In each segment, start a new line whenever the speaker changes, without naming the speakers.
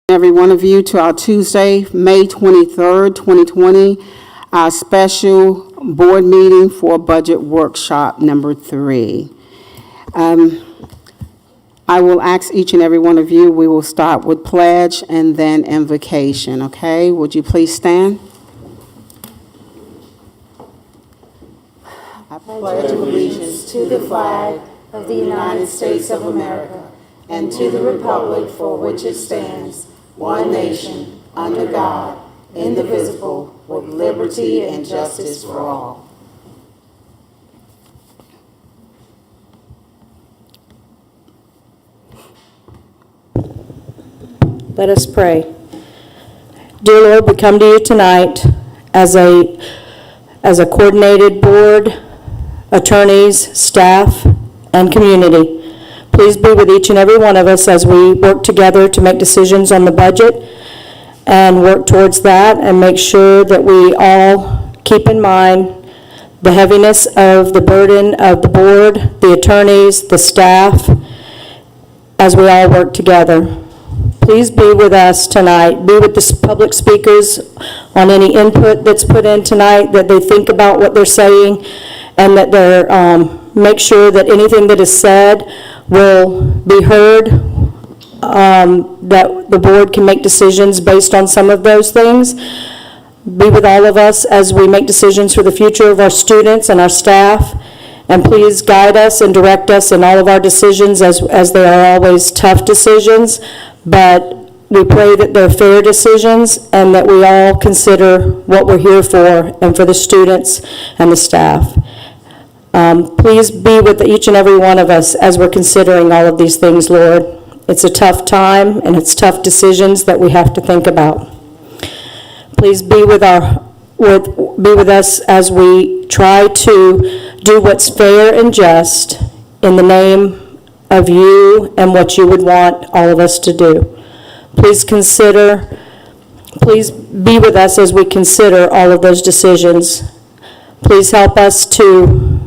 Every one of you to our Tuesday, May 23rd, 2020, our special board meeting for budget workshop number 3. I will ask each and every one of you, we will start with pledge and then invocation, okay? Would you please stand? I
pledge allegiance to the flag of the United States of America and to the republic for which it stands, one nation, under God, indivisible, with liberty and justice for all.
Let us pray. Dear Lord, we come to you tonight as a coordinated board, attorneys, staff, and community. Please be with each and every one of us as we work together to make decisions on the budget and work towards that and make sure that we all keep in mind the heaviness of the burden of the board, the attorneys, the staff, as we all work together. Please be with us tonight. Be with the public speakers on any input that's put in tonight, that they think about what they're saying, and that they're make sure that anything that is said will be heard, that the board can make decisions based on some of those things. Be with all of us as we make decisions for the future of our students and our staff, and please guide us and direct us in all of our decisions as they are always tough decisions, but we pray that they're fair decisions and that we all consider what we're here for and for the students and the staff. Please be with each and every one of us as we're considering all of these things, Lord. It's a tough time and it's tough decisions that we have to think about. Please be with us as we try to do what's fair and just in the name of you and what you would want all of us to do. Please be with us as we consider all of those decisions. Please help us to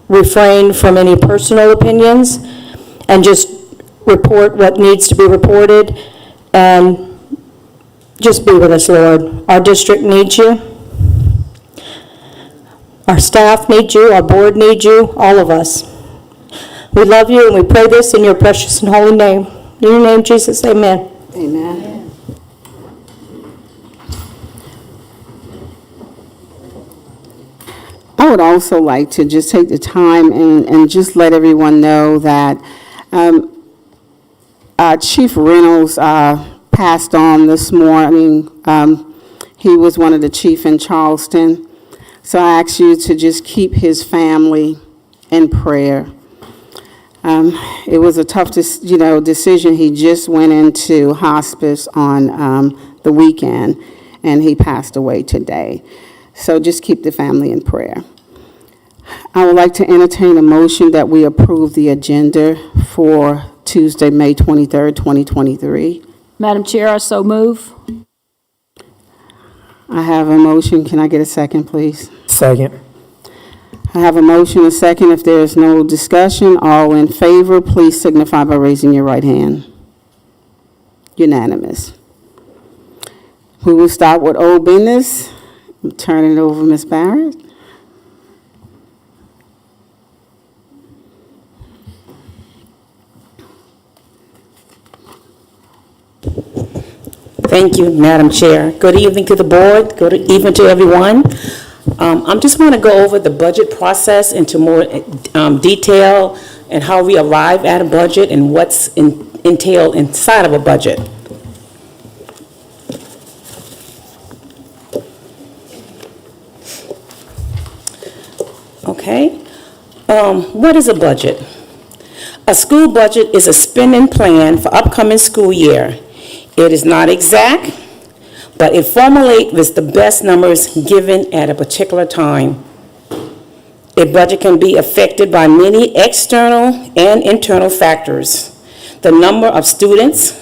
refrain from any personal opinions and just report what needs to be reported, and just be with us, Lord. Our district needs you. Our staff needs you. Our board needs you. All of us. We love you and we pray this in your precious and holy name. In your name, Jesus, amen.
Amen. I would also like to just take the time and just let everyone know that Chief Reynolds passed on this morning. He was one of the chief in Charleston. So I ask you to just keep his family in prayer. It was a tough decision. He just went into hospice on the weekend, and he passed away today. So just keep the family in prayer. I would like to entertain a motion that we approve the agenda for Tuesday, May 23rd, 2023.
Madam Chair, I so move.
I have a motion. Can I get a second, please?
Second.
I have a motion and a second. If there is no discussion, all in favor, please signify by raising your right hand. Unanimous. We will start with old business. I'm turning it over to Ms. Barrett.
Thank you, Madam Chair. Good evening to the board. Good evening to everyone. I just want to go over the budget process into more detail and how we arrive at a budget and what's entailed inside of a budget. Okay. What is a budget? A school budget is a spending plan for upcoming school year. It is not exact, but it formulates the best numbers given at a particular time. A budget can be affected by many external and internal factors. The number of students,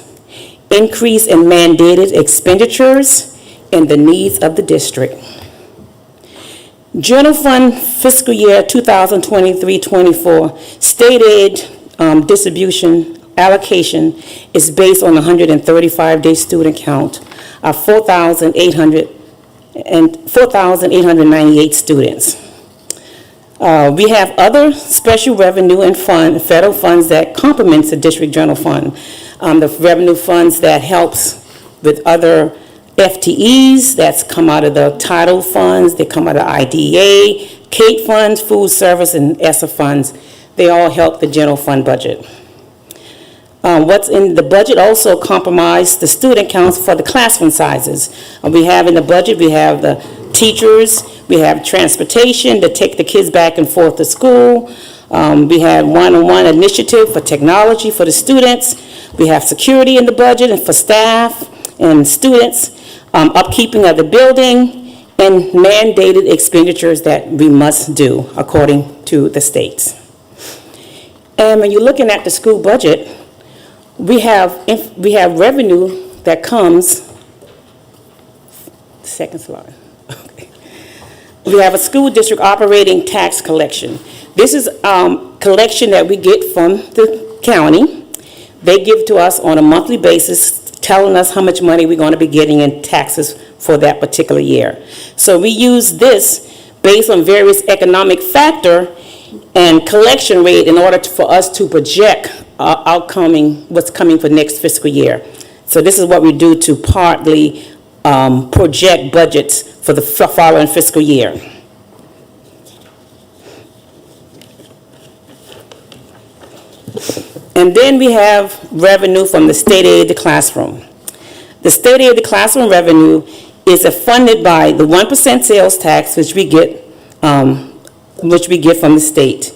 increase in mandated expenditures, and the needs of the district. General Fund Fiscal Year 2023-24 state aid distribution allocation is based on 135-day student count of 4,898 students. We have other special revenue and federal funds that complements the district general fund. The revenue funds that helps with other FTEs, that's come out of the title funds, they come out of IDA, CATE funds, food service, and ESSER funds. They all help the general fund budget. What's in the budget also compromise the student counts for the classroom sizes. We have in the budget, we have the teachers, we have transportation to take the kids back and forth to school. We have one-on-one initiative for technology for the students. We have security in the budget and for staff and students, upkeeping of the building, and mandated expenditures that we must do according to the states. And when you're looking at the school budget, we have revenue that comes, second slide. Okay. We have a school district operating tax collection. This is collection that we get from the county. They give to us on a monthly basis, telling us how much money we're going to be getting in taxes for that particular year. So we use this based on various economic factor and collection rate in order for us to project what's coming for next fiscal year. So this is what we do to partly project budgets for the following fiscal year. And then we have revenue from the state aid to classroom. The state aid to classroom revenue is funded by the 1% sales tax, which we get from the state.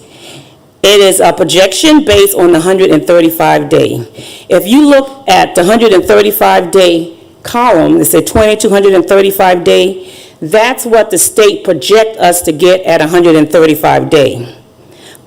It is a projection based on the 135-day. If you look at the 135-day column, it's a 2,235-day, that's what the state project us to get at 135-day.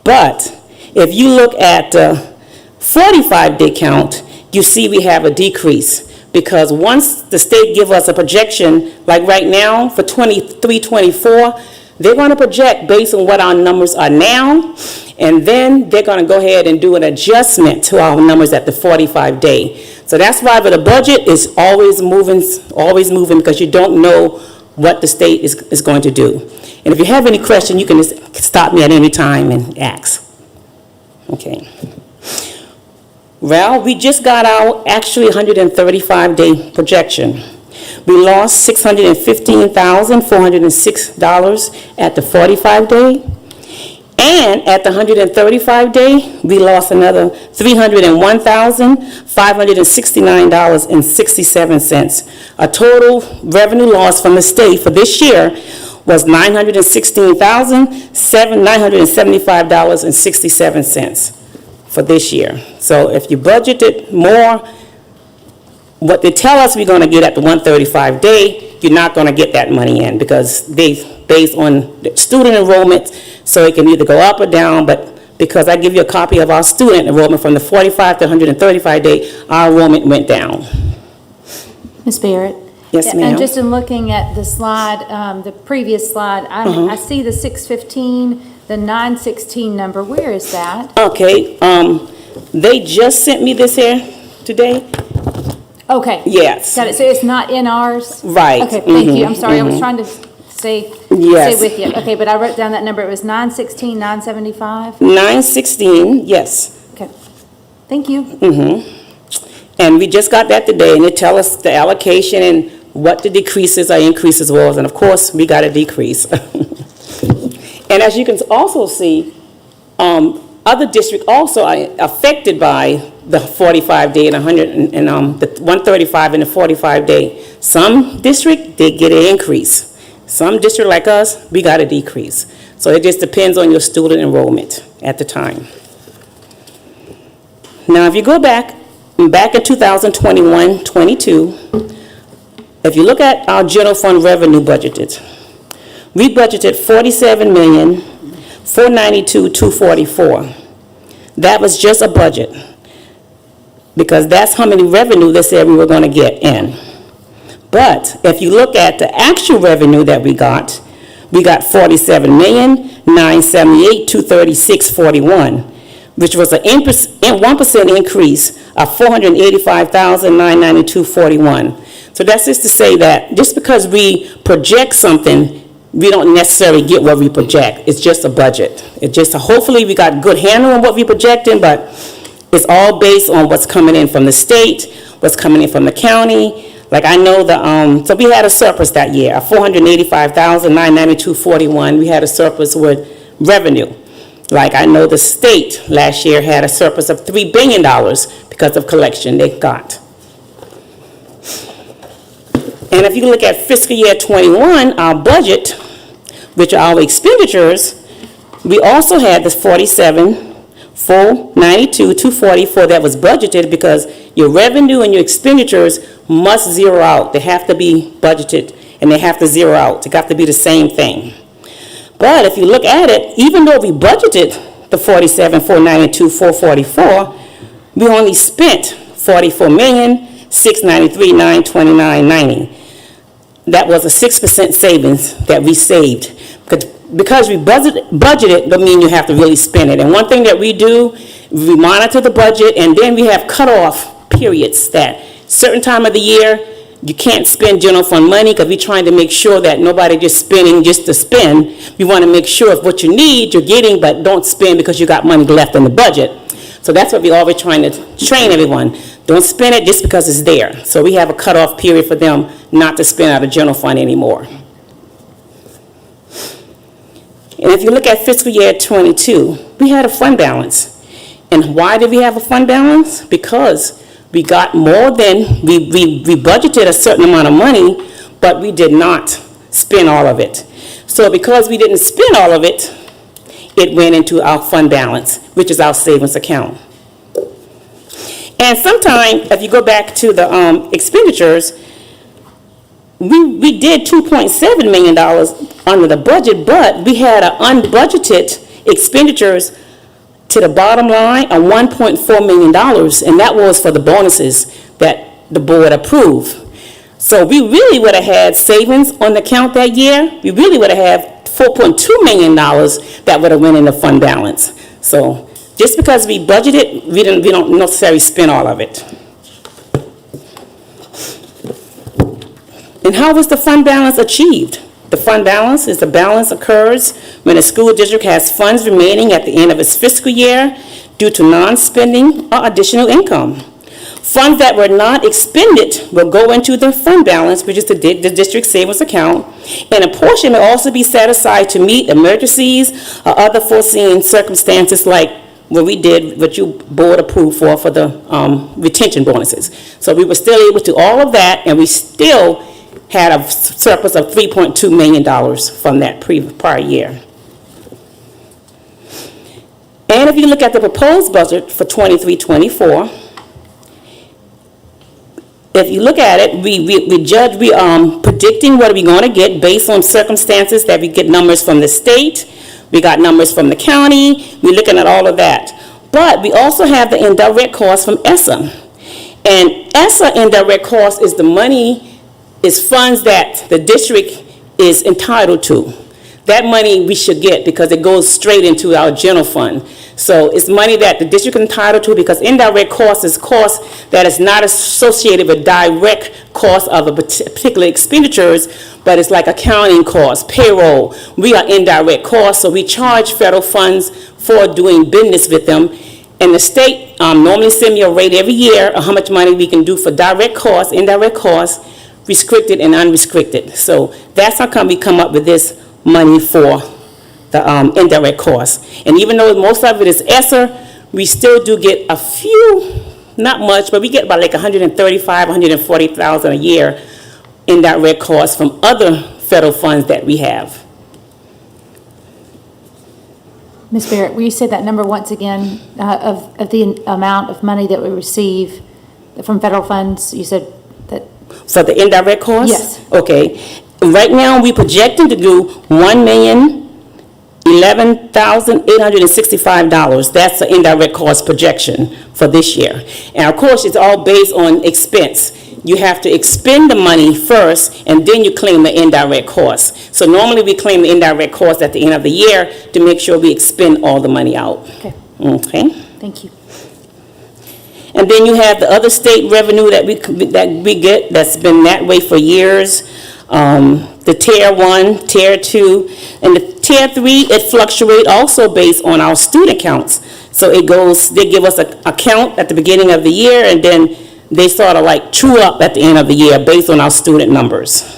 But if you look at the 45-day count, you see we have a decrease, because once the state give us a projection, like right now for 23-24, they're going to project based on what our numbers are now, and then they're going to go ahead and do an adjustment to our numbers at the 45-day. So that's why the budget is always moving, because you don't know what the state is going to do. And if you have any question, you can just stop me at any time and ask. Okay. Well, we just got our actually 135-day projection. We lost $615,406 at the 45-day. And at the 135-day, we lost another $301,569.67. A total revenue loss from the state for this year was $916,975.67 for this year. So if you budgeted more, what they tell us we're going to get at the 135-day, you're not going to get that money in, because they based on the student enrollment, so it can either go up or down. But because I give you a copy of our student enrollment from the 45 to 135-day, our enrollment went down.
Ms. Barrett?
Yes,
Yeah,
ma'am.
And just in looking at the slide, the previous slide, I see the 615, the 916 number. Where is that?
Okay, they just sent me this here today.
Okay.
Yes.
Got it. So it's not in ours?
Right.
Okay, thank you. I'm sorry, I was trying to stay
Yes.
with you. Okay, but I wrote down that number. It was 916, 975?
916, yes.
Okay. Thank you.
And we just got that today, and it tell us the allocation and what the decreases or increases was, and of course, we got a decrease. And as you can also see, other districts also are affected by the 45-day and the 135 and the 45-day. Some district, they get an increase. Some district like us, we got a decrease. So it just depends on your student enrollment at the time. Now, if you go back in 2021-22, if you look at our general fund revenue budgeted, we budgeted $47,492,244. That was just a budget, because that's how many revenue they said we were going to get in. But if you look at the actual revenue that we got $47,978,236.41. which was a 1% increase of $485,992.41. So that's just to say that just because we project something, we don't necessarily get what we project. It's just a budget. It's just hopefully we got good handle on what we're projecting, but it's all based on what's coming in from the state, what's coming in from the county. Like I know so we had a surplus that year, of $485,992.41. We had a surplus with revenue. Like I know the state last year had a surplus of $3 billion because of collection they got. And if you look at fiscal year 21, our budget, which are our expenditures, we also had this 47,492,244 that was budgeted because your revenue and your expenditures must zero out. They have to be budgeted and they have to zero out. They have to be the same thing. But if you look at it, even though we budgeted the 47,492,444, we only spent $44,693,929.90. That was a 6% savings that we saved. Because we budgeted, don't mean you have to really spend it. And one thing that we do, we monitor the budget, and then we have cutoff periods that certain time of the year, you can't spend general fund money because we're trying to make sure that nobody just spending just to spend. We want to make sure if what you need, you're getting, but don't spend because you got money left in the budget. So that's what we're always trying to train everyone. Don't spend it just because it's there. So we have a cutoff period for them not to spend out of general fund anymore. And if you look at fiscal year 22, we had a fund balance. And why did we have a fund balance? Because we got more than, we budgeted a certain amount of money, but we did not spend all of it. So because we didn't spend all of it, it went into our fund balance, which is our savings account. And sometimes, if you go back to the expenditures, we did $2.7 million under the budget, but we had an unbudgeted expenditures to the bottom line of $1.4 million, and that was for the bonuses that the board approved. So we really would have had savings on the account that year. We really would have had $4.2 million that would have went in the fund balance. So just because we budgeted, we don't necessarily spend all of it. And how was the fund balance achieved? The fund balance is the balance occurs when a school district has funds remaining at the end of its fiscal year due to non-spending or additional income. Funds that were not expended will go into the fund balance, which is the district savings account, and a portion may also be set aside to meet emergencies or other foreseen circumstances like what we did, what you board approved for the retention bonuses. So we were still able to all of that, and we still had a surplus of $3.2 million from that prior year. And if you look at the proposed budget for 23-24, if you look at it, we predicting what we're going to get based on circumstances that we get numbers from the state, we got numbers from the county, we're looking at all of that. But we also have the indirect costs from ESSER. And ESSER indirect cost is the money, is funds that the district is entitled to. That money we should get because it goes straight into our general fund. So it's money that the district is entitled to because indirect cost is cost that is not associated with direct cost of a particular expenditures, but it's like accounting costs, payroll. We are indirect costs, so we charge federal funds for doing business with them. And the state normally send me a rate every year of how much money we can do for direct costs, indirect costs, restricted and unrestricted. So that's how come we come up with this money for the indirect costs. And even though most of it is ESSER, we still do get a few, not much, but we get about like $135,000, $140,000 a year indirect costs from other federal funds that we have.
Ms. Barrett, will you say that number once again of the amount of money that we receive from federal funds? You said that.
So the indirect costs?
Yes.
Okay. Right now, we're projecting to do $1,011,865. That's the indirect cost projection for this year. And of course, it's all based on expense. You have to expend the money first, and then you claim the indirect costs. So normally, we claim the indirect costs at the end of the year to make sure we expend all the money out.
Okay.
Okay.
Thank you.
And then you have the other state revenue that we get, that's been that way for years. The Tier 1, Tier 2, and the Tier 3, it fluctuates also based on our student counts. So it goes, they give us a count at the beginning of the year, and then they sort of like true up at the end of the year based on our student numbers.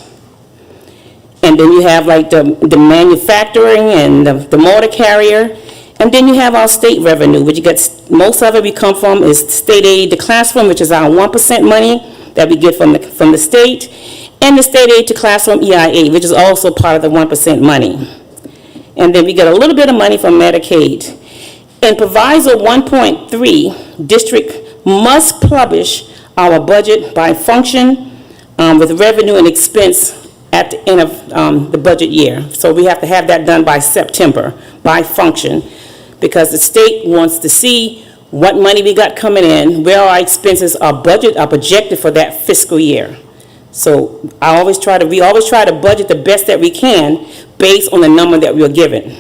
And then you have like the manufacturing and the motor carrier. And then you have our state revenue, which gets, most of it we come from is state aid to classroom, which is our 1% money that we get from the state, and the state aid to classroom EIA, which is also part of the 1% money. And then we get a little bit of money from Medicaid. In Proviso 1.3, district must publish our budget by function with revenue and expense at the end of the budget year. So we have to have that done by September, by function, because the state wants to see what money we got coming in, where our expenses are projected for that fiscal year. So we always try to budget the best that we can based on the number that we are given.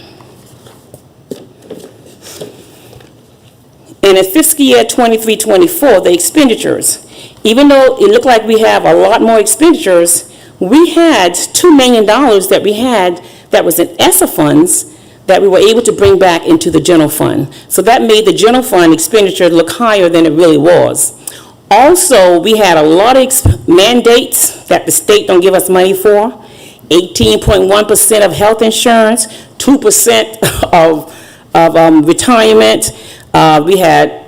And in fiscal year 23-24, the expenditures, even though it looked like we have a lot more expenditures, we had $2 million that we had that was in ESSER funds that we were able to bring back into the general fund. So that made the general fund expenditure look higher than it really was. Also, we had a lot of mandates that the state don't give us money for. 18.1% of health insurance, 2% of retirement. We had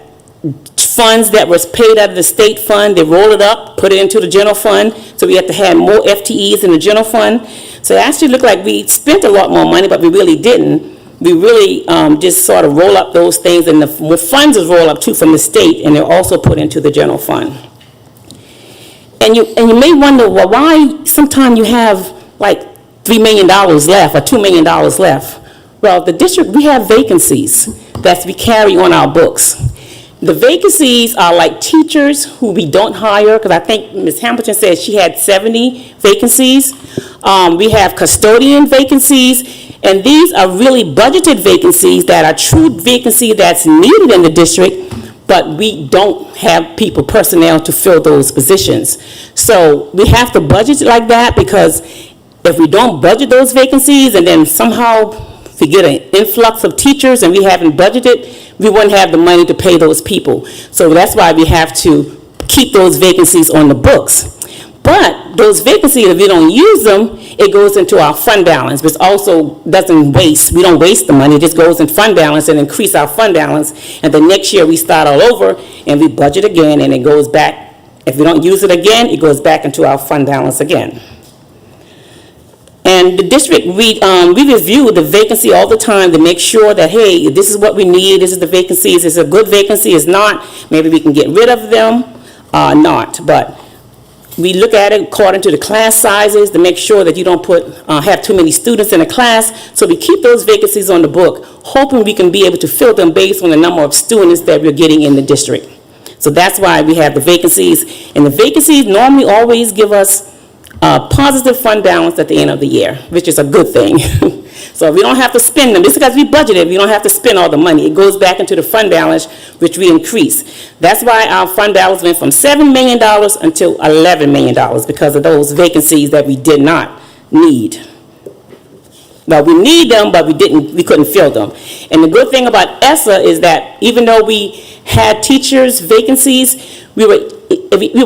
funds that was paid out of the state fund. They rolled it up, put it into the general fund. So we had to have more FTEs in the general fund. So it actually looked like we spent a lot more money, but we really didn't. We really just sort of roll up those things, and the funds is roll up too from the state, and they're also put into the general fund. And you may wonder, well, why sometimes you have like $3 million left or $2 million left? Well, the district, we have vacancies that we carry on our books. The vacancies are like teachers who we don't hire, because I think Ms. Hamilton said she had 70 vacancies. We have custodian vacancies, and these are really budgeted vacancies that are true vacancy that's needed in the district, but we don't have personnel to fill those positions. So we have to budget it like that, because if we don't budget those vacancies and then somehow we get an influx of teachers and we haven't budgeted, we wouldn't have the money to pay those people. So that's why we have to keep those vacancies on the books. But those vacancies, if we don't use them, it goes into our fund balance, which also doesn't waste. We don't waste the money. It just goes in fund balance and increase our fund balance. And the next year we start all over and we budget again, and it goes back. If we don't use it again, it goes back into our fund balance again. And the district, we review the vacancy all the time to make sure that, hey, this is what we need, this is the vacancies, is it a good vacancy, is not, maybe we can get rid of them, not. But we look at it according to the class sizes to make sure that you don't have too many students in a class. So we keep those vacancies on the book, hoping we can be able to fill them based on the number of students that we're getting in the district. So that's why we have the vacancies. And the vacancies normally always give us positive fund balance at the end of the year, which is a good thing. So we don't have to spend them. Just because we budgeted, we don't have to spend all the money. It goes back into the fund balance, which we increase. That's why our fund balance went from $7 million until $11 million, because of those vacancies that we did not need. Well, we need them, but we couldn't fill them. And the good thing about ESSER is that even though we had teachers' vacancies, we were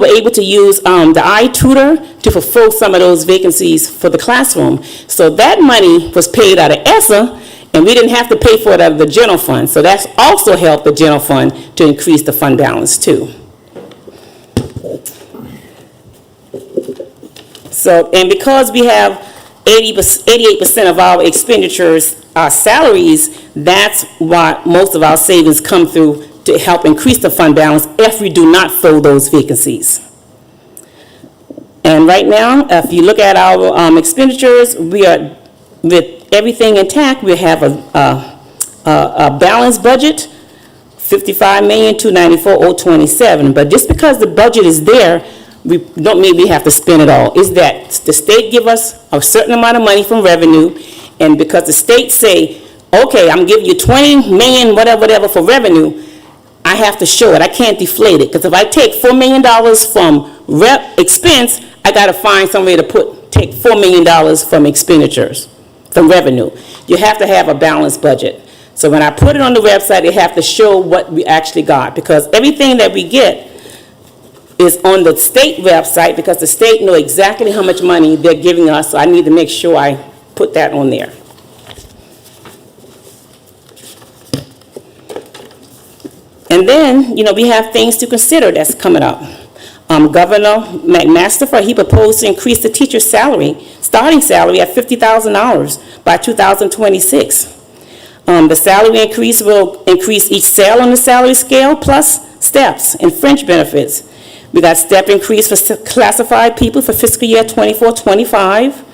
able to use the iTutor to fulfill some of those vacancies for the classroom. So that money was paid out of ESSER, and we didn't have to pay for it out of the general fund. So that's also helped the general fund to increase the fund balance too. So, and because we have 88% of our expenditures are salaries, that's why most of our savings come through to help increase the fund balance if we do not fill those vacancies. And right now, if you look at our expenditures, we are, with everything intact, we have a balanced budget, $55,294,027. But just because the budget is there, we don't mean we have to spend it all. It's that the state give us a certain amount of money from revenue, and because the state say, okay, I'm giving you $20 million, whatever for revenue, I have to show it. I can't deflate it, because if I take $4 million from expense, I got to find some way to take $4 million from expenditures, from revenue. You have to have a balanced budget. So when I put it on the website, they have to show what we actually got, because everything that we get is on the state website, because the state know exactly how much money they're giving us, so I need to make sure I put that on there. And then, we have things to consider that's coming up. Governor McMaster, he proposed to increase the teacher's starting salary at $50,000 by 2026. The salary increase will increase each cell on the salary scale, plus steps and fringe benefits. We got step increase for classified people for fiscal year 24-25.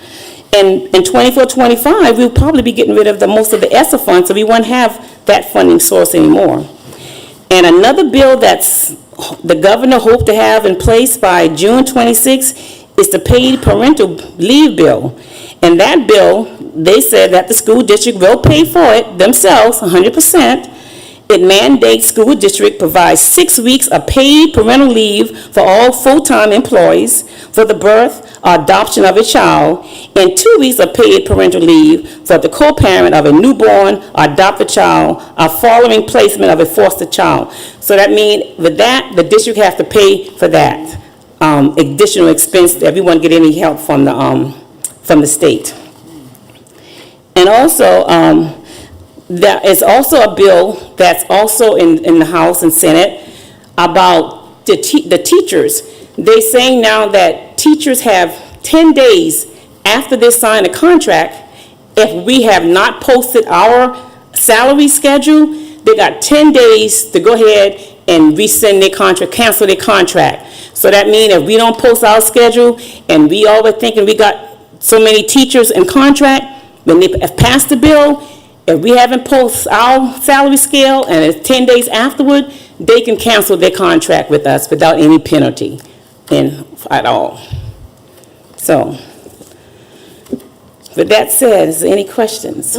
And in 24-25, we'll probably be getting rid of most of the ESSER funds, so we won't have that funding source anymore. And another bill that's the governor hoped to have in place by June 26 is the paid parental leave bill. And that bill, they said that the school district will pay for it themselves, 100%. It mandates school district provides 6 weeks of paid parental leave for all full-time employees for the birth or adoption of a child, and 2 weeks of paid parental leave for the co-parent of a newborn or adopted child or following placement of a foster child. So that means with that, the district has to pay for that additional expense that we won't get any help from the state. And also, there is also a bill that's also in the House and Senate about the teachers. They're saying now that teachers have 10 days after they sign a contract. If we have not posted our salary schedule, they got 10 days to go ahead and rescind their contract, cancel their contract. So that means if we don't post our schedule and we always thinking we got so many teachers in contract, when they pass the bill, if we haven't posted our salary scale and it's 10 days afterward, they can cancel their contract with us without any penalty at all. So, with that said, is there any questions?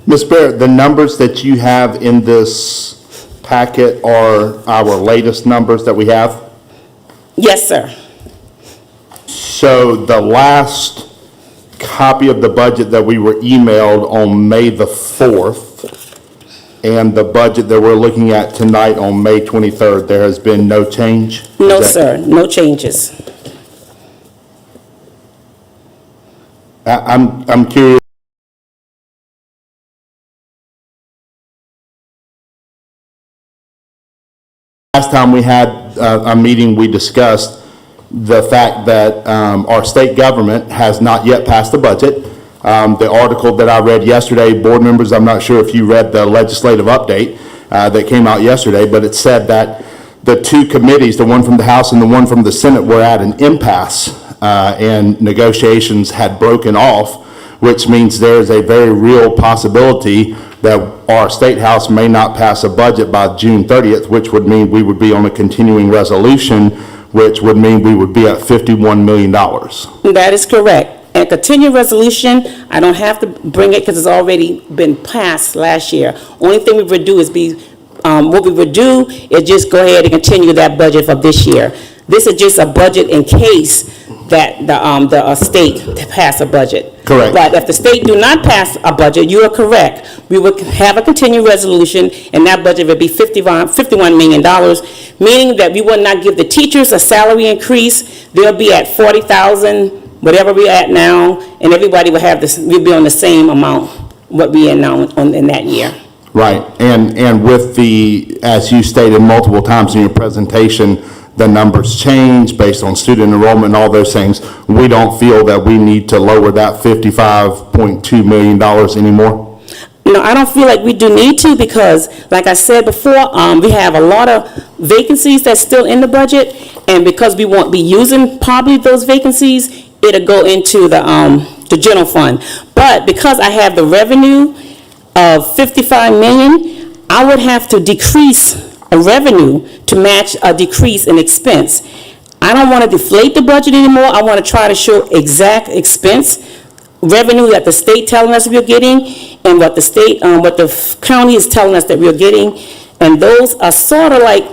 Ms. Barrett, the numbers that you have in this packet are our latest numbers that we have?
Yes, sir.
So the last copy of the budget that we were emailed on May the 4th and the budget that we're looking at tonight on May 23rd, there has been no change?
No, sir, no changes.
I'm curious. Last time we had a meeting, we discussed the fact that our state government has not yet passed the budget. The article that I read yesterday, board members, I'm not sure if you read the legislative update that came out yesterday, but it said that the two committees, the one from the House and the one from the Senate, were at an impasse and negotiations had broken off, which means there is a very real possibility that our State House may not pass a budget by June 30th, which would mean we would be on a continuing resolution, which would mean we would be at $51 million.
That is correct. And continuing resolution, I don't have to bring it because it's already been passed last year. Only thing we would do is what we would do is just go ahead and continue that budget for this year. This is just a budget in case that the state pass a budget.
Correct.
But if the state do not pass a budget, you are correct. We would have a continuing resolution, and that budget would be $51 million, meaning that we would not give the teachers a salary increase. They'll be at $40,000, whatever we're at now, and everybody will have this. We'll be on the same amount what we are now in that year.
Right, and with the, as you stated multiple times in your presentation, the numbers change based on student enrollment and all those things. We don't feel that we need to lower that $55.2 million anymore?
No, I don't feel like we do need to, because, like I said before, we have a lot of vacancies that's still in the budget, and because we won't be using probably those vacancies, it'll go into the general fund. But because I have the revenue of $55 million, I would have to decrease a revenue to match a decrease in expense. I don't want to deflate the budget anymore. I want to try to show exact expense revenue that the state telling us we're getting, and what the state, what the county is telling us that we're getting, and those are sort of like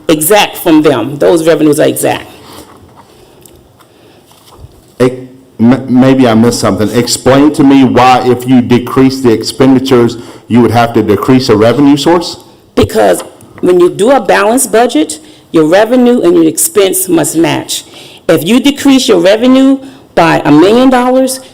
exact from them. Those revenues are exact.
Maybe I missed something. Explain to me why, if you decrease the expenditures, you would have to decrease a revenue source?
Because when you do a balanced budget, your revenue and your expense must match. If you decrease your revenue by $1 million,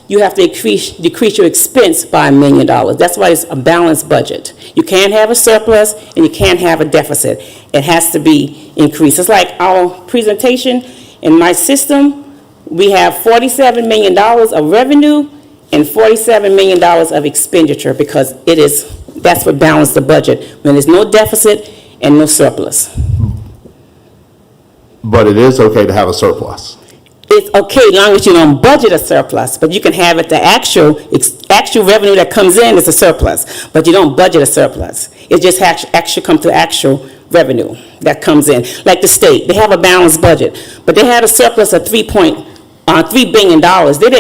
you have to decrease your expense by $1 million. That's why it's a balanced budget. You can't have a surplus and you can't have a deficit. It has to be increased. It's like our presentation in my system, we have $47 million of revenue and $47 million of expenditure, because that's what balanced the budget, when there's no deficit and no surplus.
But it is okay to have a surplus.
It's okay as long as you don't budget a surplus, but you can have it, the actual revenue that comes in is a surplus, but you don't budget a surplus. It just actually comes to actual revenue that comes in. Like the state, they have a balanced budget, but they had a surplus of $3 billion. They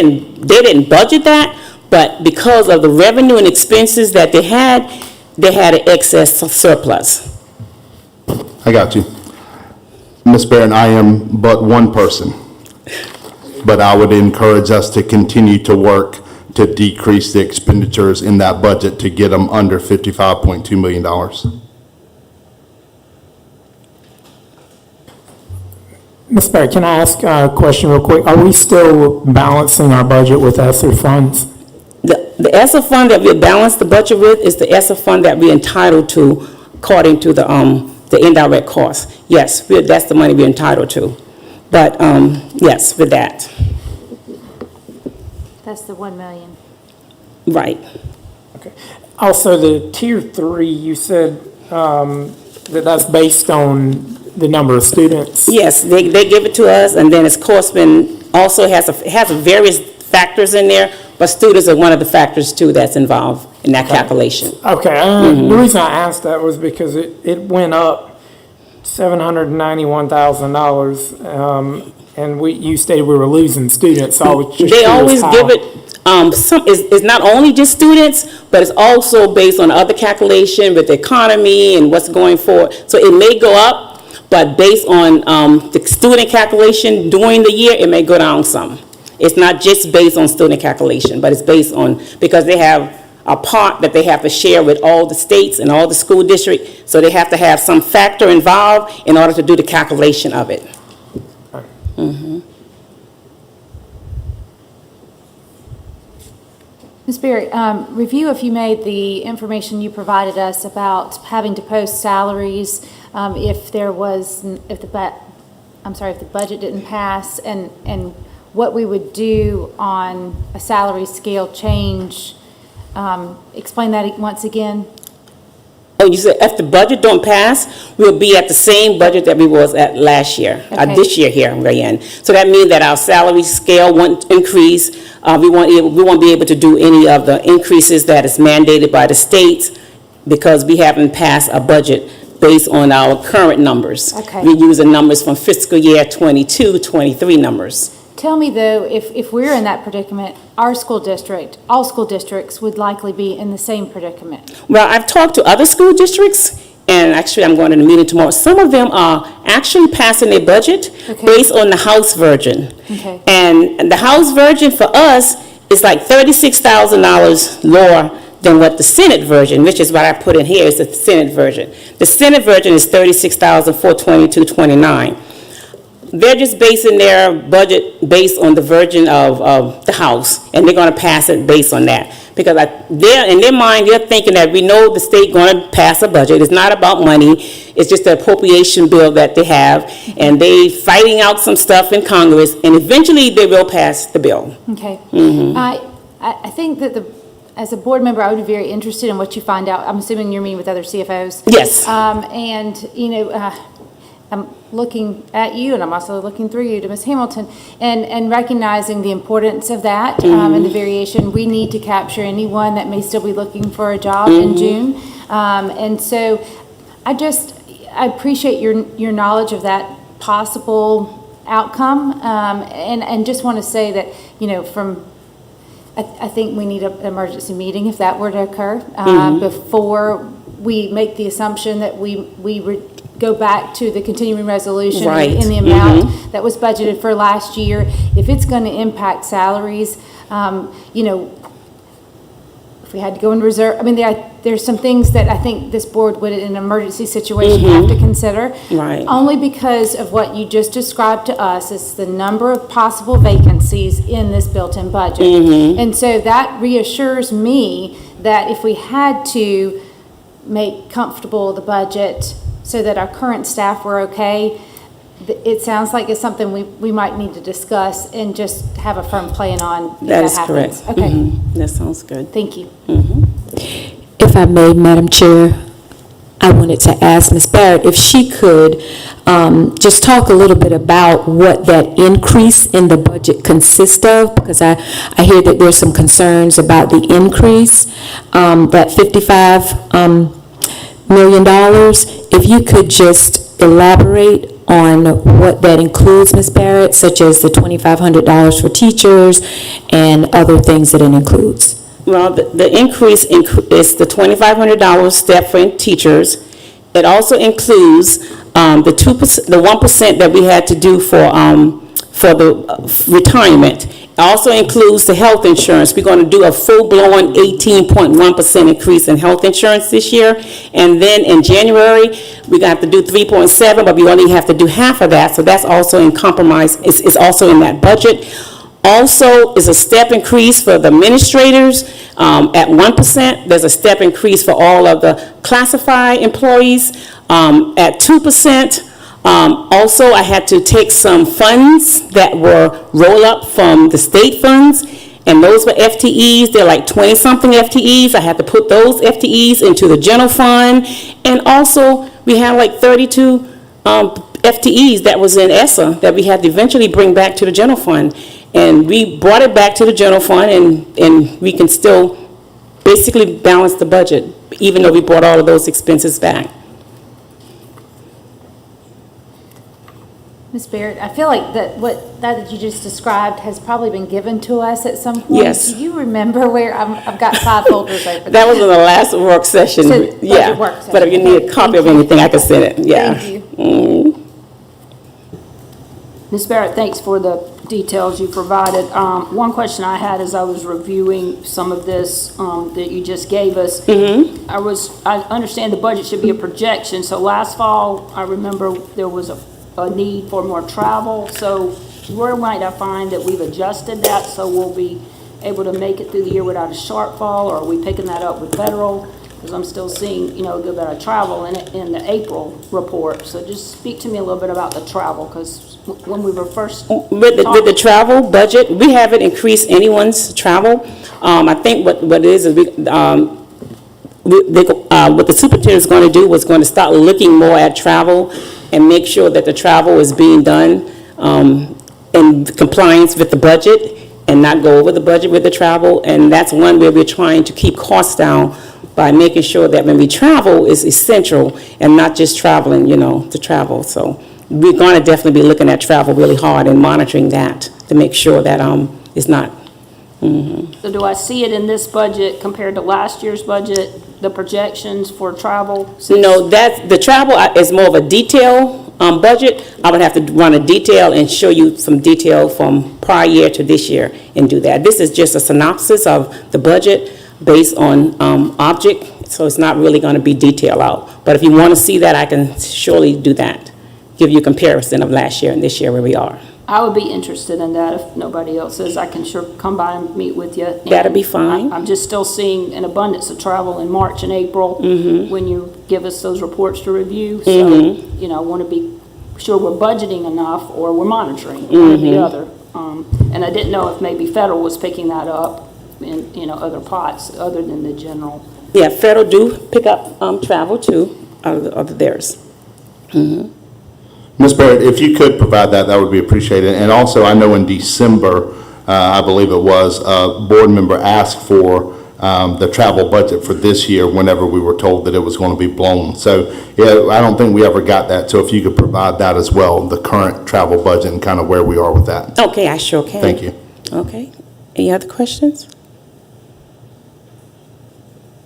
didn't budget that, but because of the revenue and expenses that they had an excess surplus.
I got you. Ms. Barron, I am but one person, but I would encourage us to continue to work to decrease the expenditures in that budget to get them under $55.2 million.
Ms. Barry, can I ask a question real quick? Are we still balancing our budget with ESSER funds?
The ESSER fund that we balance the budget with is the ESSER fund that we're entitled to according to the indirect costs. Yes, that's the money we're entitled to. But, yes, with that.
That's the 1 million.
Right.
Okay. Also, the Tier 3, you said that's based on the number of students?
Yes, they give it to us, and then, of course, also has various factors in there, but students are one of the factors, too, that's involved in that calculation.
Okay. The reason I asked that was because it went up $791,000, and you stated we were losing students, so I was just
They
curious
always
how.
give it, it's not only just students, but it's also based on other calculation with the economy and what's going forward. So it may go up, but based on the student calculation during the year, it may go down some. It's not just based on student calculation, but it's based on, because they have a part that they have to share with all the states and all the school districts, so they have to have some factor involved in order to do the calculation of it.
Ms. Berry, review if you made the information you provided us about having to post salaries if the budget didn't pass, and what we would do on a salary scale change. Explain that once again.
Oh, you said if the budget don't pass, we'll be at the same budget that we was at last year,
Okay.
this year here, Rayanne. So that means that our salary scale won't increase. We won't be able to do any of the increases that is mandated by the states, because we haven't passed a budget based on our current numbers.
Okay.
We're using numbers from fiscal year 22, 23 numbers.
Tell me, though, if we're in that predicament, our school district, all school districts would likely be in the same predicament.
Well, I've talked to other school districts, and actually I'm going to the meeting tomorrow. Some of them are actually passing their budget
Okay.
based on the House version.
Okay.
And the House version for us is like $36,000 lower than what the Senate version, which is what I put in here, is the Senate version. The Senate version is $36,422.29. They're just basing their budget based on the version of the House, and they're going to pass it based on that. Because in their mind, they're thinking that we know the state going to pass a budget. It's not about money. It's just the appropriation bill that they have, and they fighting out some stuff in Congress, and eventually they will pass the bill.
Okay. I think that as a board member, I would be very interested in what you find out. I'm assuming you're meeting with other CFOs.
Yes.
I'm looking at you, and I'm also looking through you to Ms. Hamilton, and recognizing the importance of that and the variation. We need to capture anyone that may still be looking for a job in June. And so I appreciate your knowledge of that possible outcome, and just want to say that, from I think we need an emergency meeting if that were to occur, before we make the assumption that we go back to the continuing resolution
Right.
in the amount that was budgeted for last year. If it's going to impact salaries, if we had to go into reserve, I mean, there's some things that I think this board would, in an emergency situation, have to consider.
Right.
Only because of what you just described to us, is the number of possible vacancies in this built-in budget. And so that reassures me that if we had to make comfortable the budget so that our current staff were okay, it sounds like it's something we might need to discuss and just have a firm plan on if
That is
happens.
correct.
Okay,
That sounds good.
thank you.
If I may, Madam Chair, I wanted to ask Ms. Barrett if she could just talk a little bit about what that increase in the budget consists of, because I hear that there's some concerns about the increase, that $55 million. If you could just elaborate on what that includes, Ms. Barrett, such as the $2,500 for teachers and other things that it includes.
Well, the increase is the $2,500 step for teachers. It also includes the 2%, the 1% that we had to do for the retirement. It also includes the health insurance. We're going to do a full-blown 18.1% increase in health insurance this year. And then in January, we're going to have to do 3.7, but we only have to do half of that. So that's also in compromise, is also in that budget. Also is a step increase for the administrators at 1%. There's a step increase for all of the classified employees at 2%. Also, I had to take some funds that were roll up from the state funds, and those were FTEs. They're like 20-something FTEs. I had to put those FTEs into the general fund. And also, we had like 32 FTEs that was in ESSER that we had to eventually bring back to the general fund. And we brought it back to the general fund, and we can still basically balance the budget, even though we brought all of those expenses back.
Ms. Barrett, I feel like that you just described has probably been given to us at some point.
Yes.
Do you remember where, I've got 5 folders open.
That was in the last work session.
So, budget
Yeah.
work session.
But if you need a copy of anything, I can send it. Yeah.
Thank you.
Ms. Barrett, thanks for the details you provided. One question I had as I was reviewing some of this that you just gave us. I understand the budget should be a projection. So last fall, I remember there was a need for more travel. So where might I find that we've adjusted that so we'll be able to make it through the year without a shortfall? Or are we picking that up with federal? Because I'm still seeing, a good bit of travel in the April report. So just speak to me a little bit about the travel, because when we were first
With the travel budget, we haven't increased anyone's travel. I think what it is what the superintendent is going to do was going to start looking more at travel and make sure that the travel is being done in compliance with the budget and not go over the budget with the travel. And that's one way we're trying to keep costs down, by making sure that when we travel is essential and not just traveling, to travel. So we're going to definitely be looking at travel really hard and monitoring that to make sure that it's not.
So do I see it in this budget compared to last year's budget, the projections for travel?
No, the travel is more of a detail budget. I would have to run a detail and show you some detail from prior year to this year and do that. This is just a synopsis of the budget based on object, so it's not really going to be detailed out. But if you want to see that, I can surely do that, give you a comparison of last year and this year where we are.
I would be interested in that if nobody else is. I can sure come by and meet with you.
That'd be fine.
I'm just still seeing an abundance of travel in March and April when you give us those reports to review. So, I want to be sure we're budgeting enough or we're monitoring one or the other. And I didn't know if maybe federal was picking that up in, other pots other than the general.
Yeah, federal do pick up travel too, of theirs.
Ms. Barrett, if you could provide that, that would be appreciated. And also, I know in December, I believe it was, a board member asked for the travel budget for this year whenever we were told that it was going to be blown. So, yeah, I don't think we ever got that. So if you could provide that as well, the current travel budget and kind of where we are with that.
Okay, I sure can.
Thank you.
Okay. Any other questions?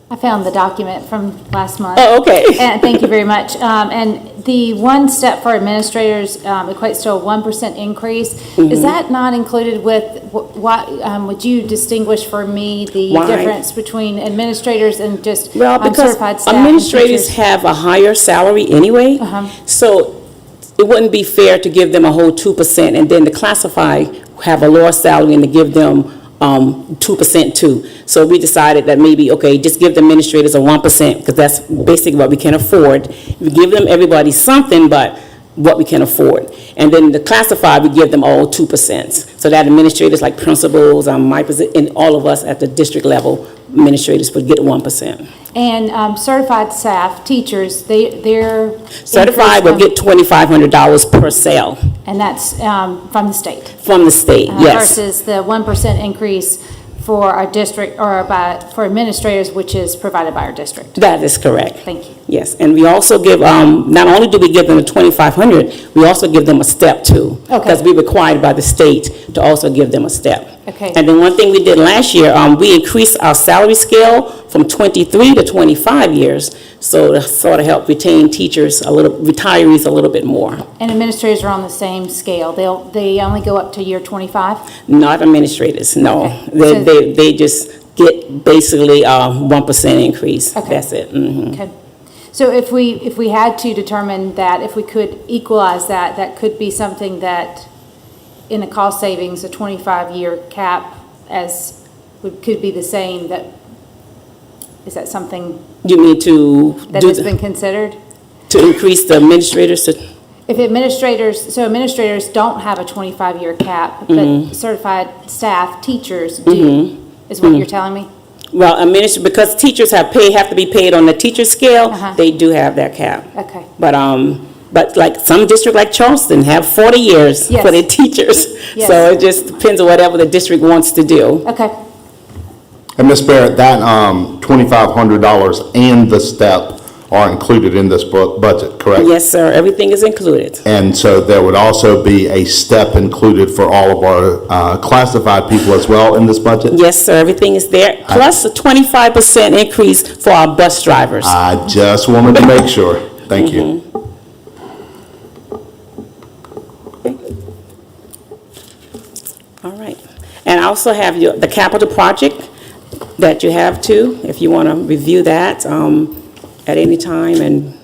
I found the document from last month.
Oh, okay.
And thank you very much. And the one step for administrators equates to a 1% increase.
Mm-hmm.
Is that not included with, what, would you distinguish for me the
Why?
difference between administrators and just
Well, because
certified staff and
administrators
teachers?
have a higher salary anyway, so it wouldn't be fair to give them a whole 2%, and then to classify have a lower salary and to give them 2% too. So we decided that maybe, okay, just give the administrators a 1%, because that's basically what we can afford. We give them everybody something, but what we can afford. And then the classified, we give them all 2%. So that administrators like principals, my position, and all of us at the district level, administrators would get 1%.
And certified staff, teachers, they're.
Certified will get $2,500 per sale
And that's from the state.
from the state, yes.
Versus the 1% increase for our district, or for administrators, which is provided by our district.
That is correct.
Thank you.
Yes, and we also give, not only do we give them the $2,500, we also give them a step too.
Okay.
Because we're required by the state to also give them a step.
Okay.
And then one thing we did last year, we increased our salary scale from 23 to 25 years, so to sort of help retain teachers retirees a little bit more.
And administrators are on the same scale. They only go up to year 25?
Not administrators, no.
Okay. So-
They just get basically a 1% increase.
Okay.
That's it. Mhm.
Okay. So if we had to determine that, if we could equalize that, that could be something that, in a cost savings, a 25-year cap could be the same, is that something
You mean to
that
do
has been considered?
to increase the administrators to,
If administrators don't have a 25-year cap, but certified staff, teachers do, is what you're telling me?
well, because teachers have to be paid on the teacher scale, they do have that cap.
Okay.
But like some district like Charleston have 40 years
Yes.
for their teachers.
Yes.
So it just depends on whatever the district wants to do.
Okay.
And Ms. Barrett, that $2,500 and the step are included in this budget, correct?
Yes, sir, everything is included.
And so there would also be a step included for all of our classified people as well in this budget?
Yes, sir, everything is there, plus a 25% increase for our bus drivers.
I just wanted to make sure. Thank you.
All right. And I also have the capital project that you have too, if you want to review that at any time, and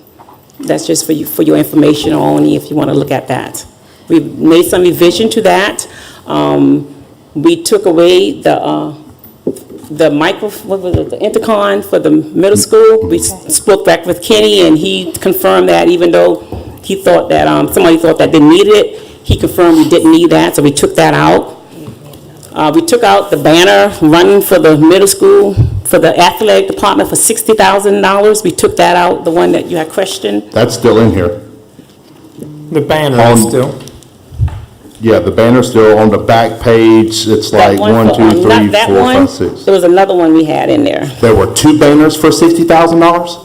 that's just for your information only if you want to look at that. We've made some revision to that. We took away the intercom for the middle school. We spoke back with Kenny, and he confirmed that even though he thought that, somebody thought that they needed it, he confirmed we didn't need that, so we took that out. We took out the banner running for the middle school, for the athletic department for $60,000. We took that out, the one that you had questioned.
That's still in here.
The banner is
On-
still.
Yeah, the banner's still on the back page. It's like
That one
1,
for-
2, 3,
not that
4,
one.
5, 6.
There was another one we had in there.
There were 2 banners for $60,000?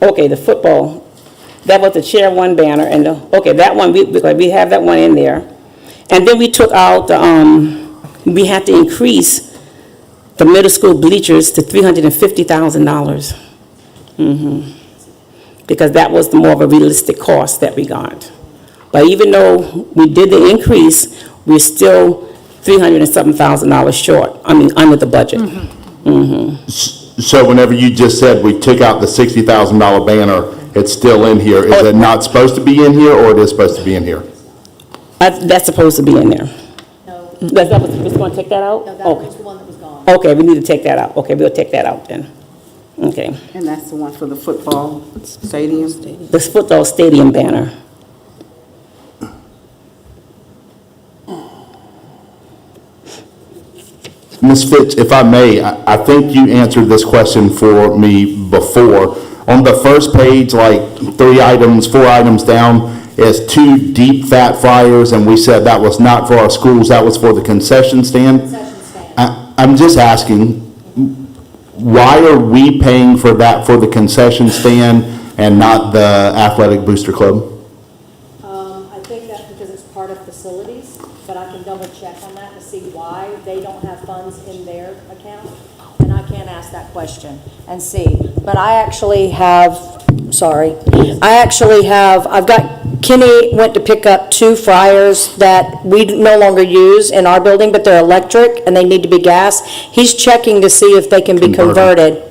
Okay, the football, that was the chair one banner, and that one, we have that one in there. And then we took out, we had to increase the middle school bleachers to $350,000. Because that was the more of a realistic cost that we got. But even though we did the increase, we're still $307,000 short, under the budget.
So whenever you just said we took out the $60,000 banner, it's still in here. Is it not supposed to be in here, or it is supposed to be in here?
That's supposed to be in there. No. That's not, was going to take that out? No, that was the one that was gone. Okay, we need to take that out. Okay, we'll take that out then. Okay.
And that's the one for the football stadium?
The football stadium banner.
Ms. Fitch, if I may, I think you answered this question for me before. On the first page, like 4 items down, is 2 deep fat fryers, and we said that was not for our schools, that was for the concession stand. I'm just asking, why are we paying for that for the concession stand and not the athletic booster club?
I think that's because it's part of facilities, but I can double check on that to see why they don't have funds in their account. And I
can ask that question and see. But I actually have, I've got, Kenny went to pick up 2 fryers that we no longer use in our building, but they're electric and they need to be gas. He's checking to see if they can be converted.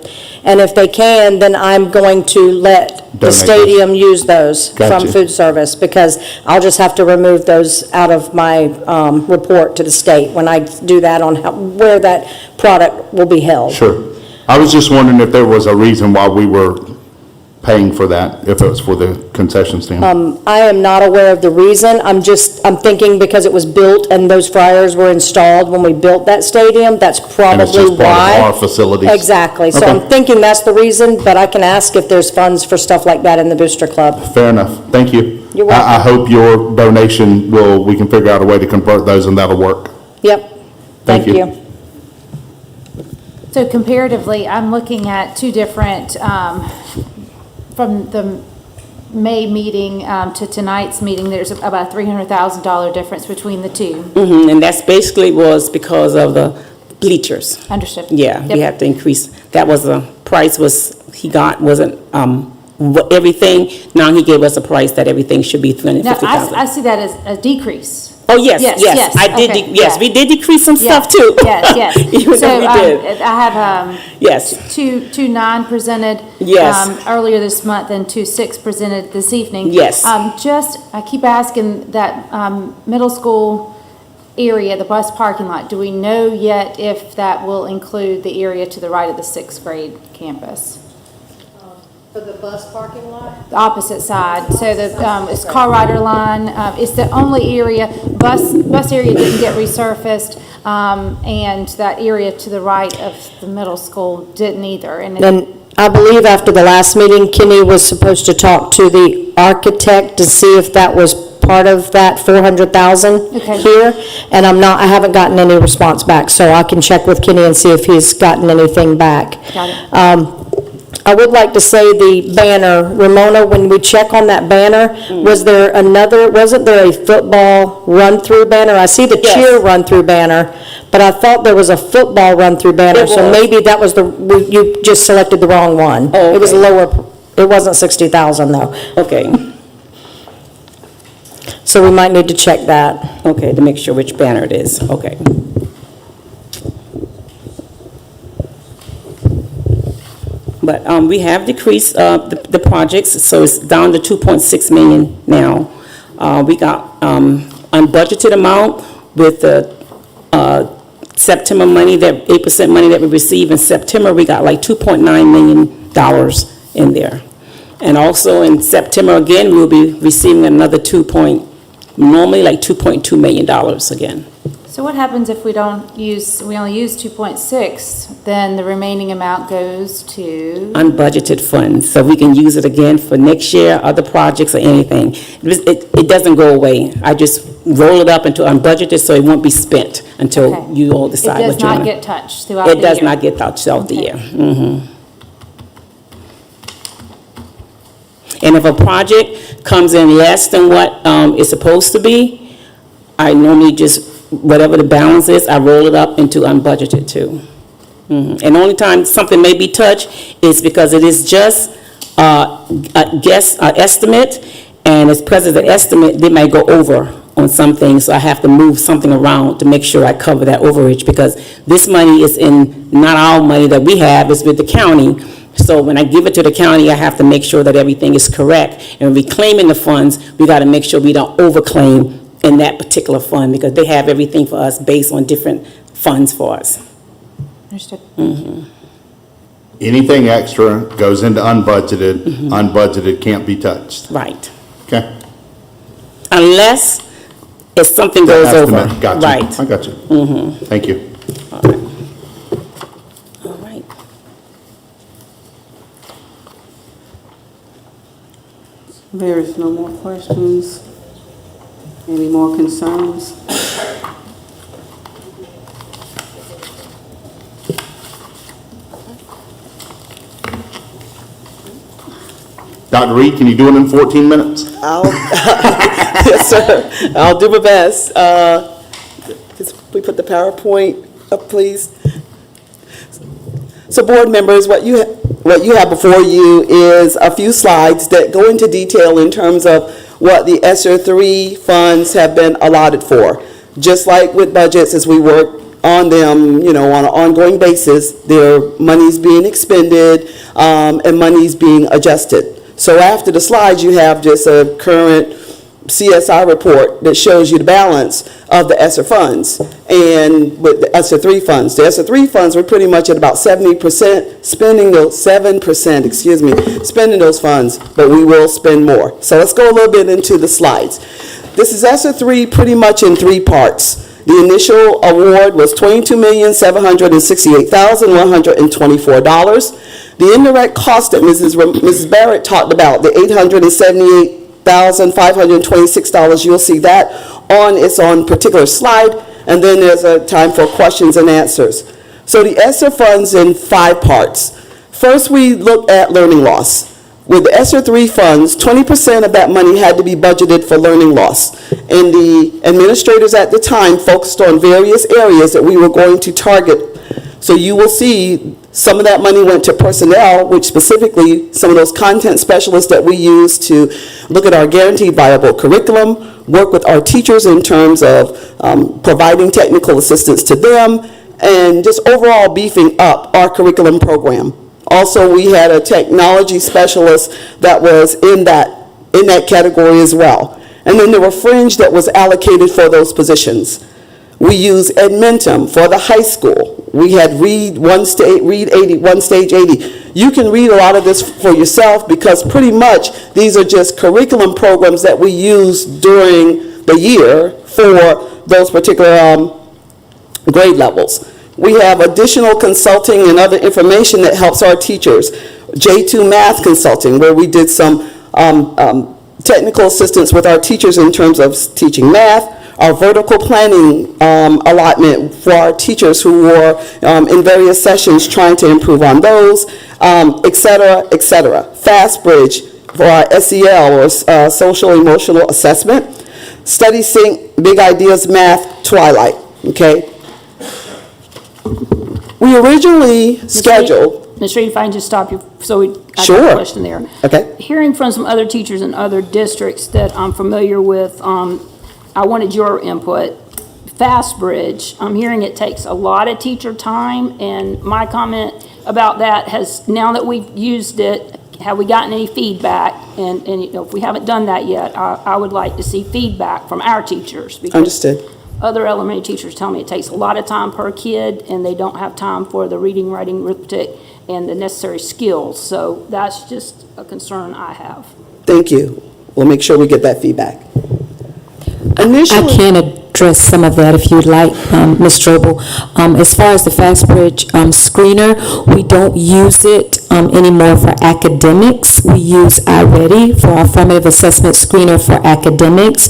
And if they can, then I'm going to let the
Donate
stadium use those from
Gotcha.
food service, because I'll just have to remove those out of my report to the state when I do that on where that product will be held.
Sure. I was just wondering if there was a reason why we were paying for that, if it was for the concession stand.
I am not aware of the reason. I'm thinking because it was built and those fryers were installed when we built that stadium, that's
And
probably
it's just part
why.
of our facilities.
Exactly. So
Okay.
I'm thinking that's the reason, but I can ask if there's funds for stuff like that in the Booster Club.
Fair enough. Thank you.
You're welcome.
I hope your donation we can figure out a way to convert those and that'll work.
Yep.
Thank you.
So comparatively, I'm looking at 2 different, from the May meeting to tonight's meeting, there's about a $300,000 difference between the 2.
And that's basically was because of the bleachers.
Understood?
Yeah, we
Yep.
have to increase, that was the price he got, wasn't, everything, now he gave us a price that everything should be
No, I
350,000.
see that as a decrease.
Oh, yes,
Yes,
yes,
yes,
I did,
okay,
yes,
yeah.
we did decrease some stuff too.
Yes, yes.
Even
So,
though we did,
I have,
yes,
2.9 presented.
Yes.
Earlier this month and 2.6 presented this evening.
Yes.
I keep asking that, middle school area, the bus parking lot, do we know yet if that will include the area to the right of the 6th grade campus?
For the bus parking lot?
The opposite side, so it's car rider line, it's the only area, bus area didn't get resurfaced, and that area to the right of the middle school didn't either,
And I believe after the last meeting, Kenny was supposed to talk to the architect to see if that was part of that 400,000
Okay.
here. And I haven't gotten any response back, so I can check with Kenny and see if he's gotten anything back.
Got it.
I would like to say the banner, Ramona, when we check on that banner, wasn't there a football run-through banner? I see the
Yes.
cheer run-through banner, but I thought there was a football run-through banner.
It
So
was.
maybe that was you just selected the wrong one.
Oh,
It was
okay.
lower, it wasn't 60,000 though.
okay,
So we might need to check that.
okay, to make sure which banner it is, okay. But we have decreased the projects, so it's down to 2.6 million now. We got unbudgeted amount with the September money, that 8% money that we received in September, we got like $2.9 million in there. And also in September again, we'll be receiving another normally like $2.2 million again.
So what happens if we only use 2.6, then the remaining amount goes to?
Unbudgeted funds, so we can use it again for next year, other projects or anything. It doesn't go away. I just roll it up into unbudgeted, so it won't be spent until
Okay.
you all decide
It
what
does
you want.
not get touched throughout the year?
It does not get touched throughout the
Okay.
year. And if a project comes in less than what it's supposed to be, I normally just, whatever the balance is, I roll it up into unbudgeted too. And the only time something may be touched is because it is just estimate, and as because of the estimate, they may go over on some things, so I have to move something around to make sure I cover that overage, because this money is not our money that we have, it's with the county. So when I give it to the county, I have to make sure that everything is correct. And when we claiming the funds, we got to make sure we don't overclaim in that particular fund, because they have everything for us based on different funds for us.
Understood.
Anything extra goes into unbudgeted. Unbudgeted can't be touched.
Right.
Okay?
Unless if something goes over.
Estimate. Got you.
Right.
I got you. Thank you.
All right.
There is no more questions. Any more concerns?
Dr. Reed, can you do it in 14 minutes?
Yes, sir. I'll do my best. We put the PowerPoint up, please. So board members, what you have before you is a few slides that go into detail in terms of what the ESSER 3 funds have been allotted for. Just like with budgets, as we work on them, on an ongoing basis, there are monies being expended and monies being adjusted. So after the slides, you have just a current CSI report that shows you the balance of the ESSER funds and with the ESSER 3 funds. The ESSER 3 funds were pretty much at about 70% spending those, 7%, spending those funds, but we will spend more. So let's go a little bit into the slides. This is ESSER 3 pretty much in 3 parts. The initial award was $22,768,124. The indirect cost that Mrs. Barrett talked about, the $878,526, you'll see that on its own particular slide, and then there's a time for questions and answers. So the ESSER funds in 5 parts. First, we look at learning loss. With the ESSER 3 funds, 20% of that money had to be budgeted for learning loss. And the administrators at the time focused on various areas that we were going to target. So you will see some of that money went to personnel, which specifically some of those content specialists that we use to look at our guaranteed viable curriculum, work with our teachers in terms of providing technical assistance to them, and just overall beefing up our curriculum program. Also, we had a technology specialist that was in that category as well. And then there were fringe that was allocated for those positions. We use Edmentum for the high school. We had Read 80, One Stage 80. You can read a lot of this for yourself because pretty much these are just curriculum programs that we use during the year for those particular grade levels. We have additional consulting and other information that helps our teachers. J2 Math Consulting, where we did some technical assistance with our teachers in terms of teaching math. Our vertical planning allotment for our teachers who were in various sessions trying to improve on those, et cetera, et cetera. FastBridge for our SEL, or Social Emotional Assessment. Study Sync, Big Ideas Math, Twilight, okay? We originally scheduled...
Ms. Reed, if I can just stop you, I
Sure.
have a question there.
Okay.
Hearing from some other teachers in other districts that I'm familiar with, I wanted your input. FastBridge, I'm hearing it takes a lot of teacher time, and my comment about that has, now that we've used it, have we gotten any feedback? And if we haven't done that yet, I would like to see feedback from our teachers. Because
Understood.
other elementary teachers tell me it takes a lot of time per kid, and they don't have time for the reading, writing, arithmetic, and the necessary skills. So that's just a concern I have.
Thank you. We'll make sure we get that feedback.
I can address some of that if you'd like, Ms. Strobel. As far as the FastBridge screener, we don't use it anymore for academics. We use iReady for our formative assessment screener for academics.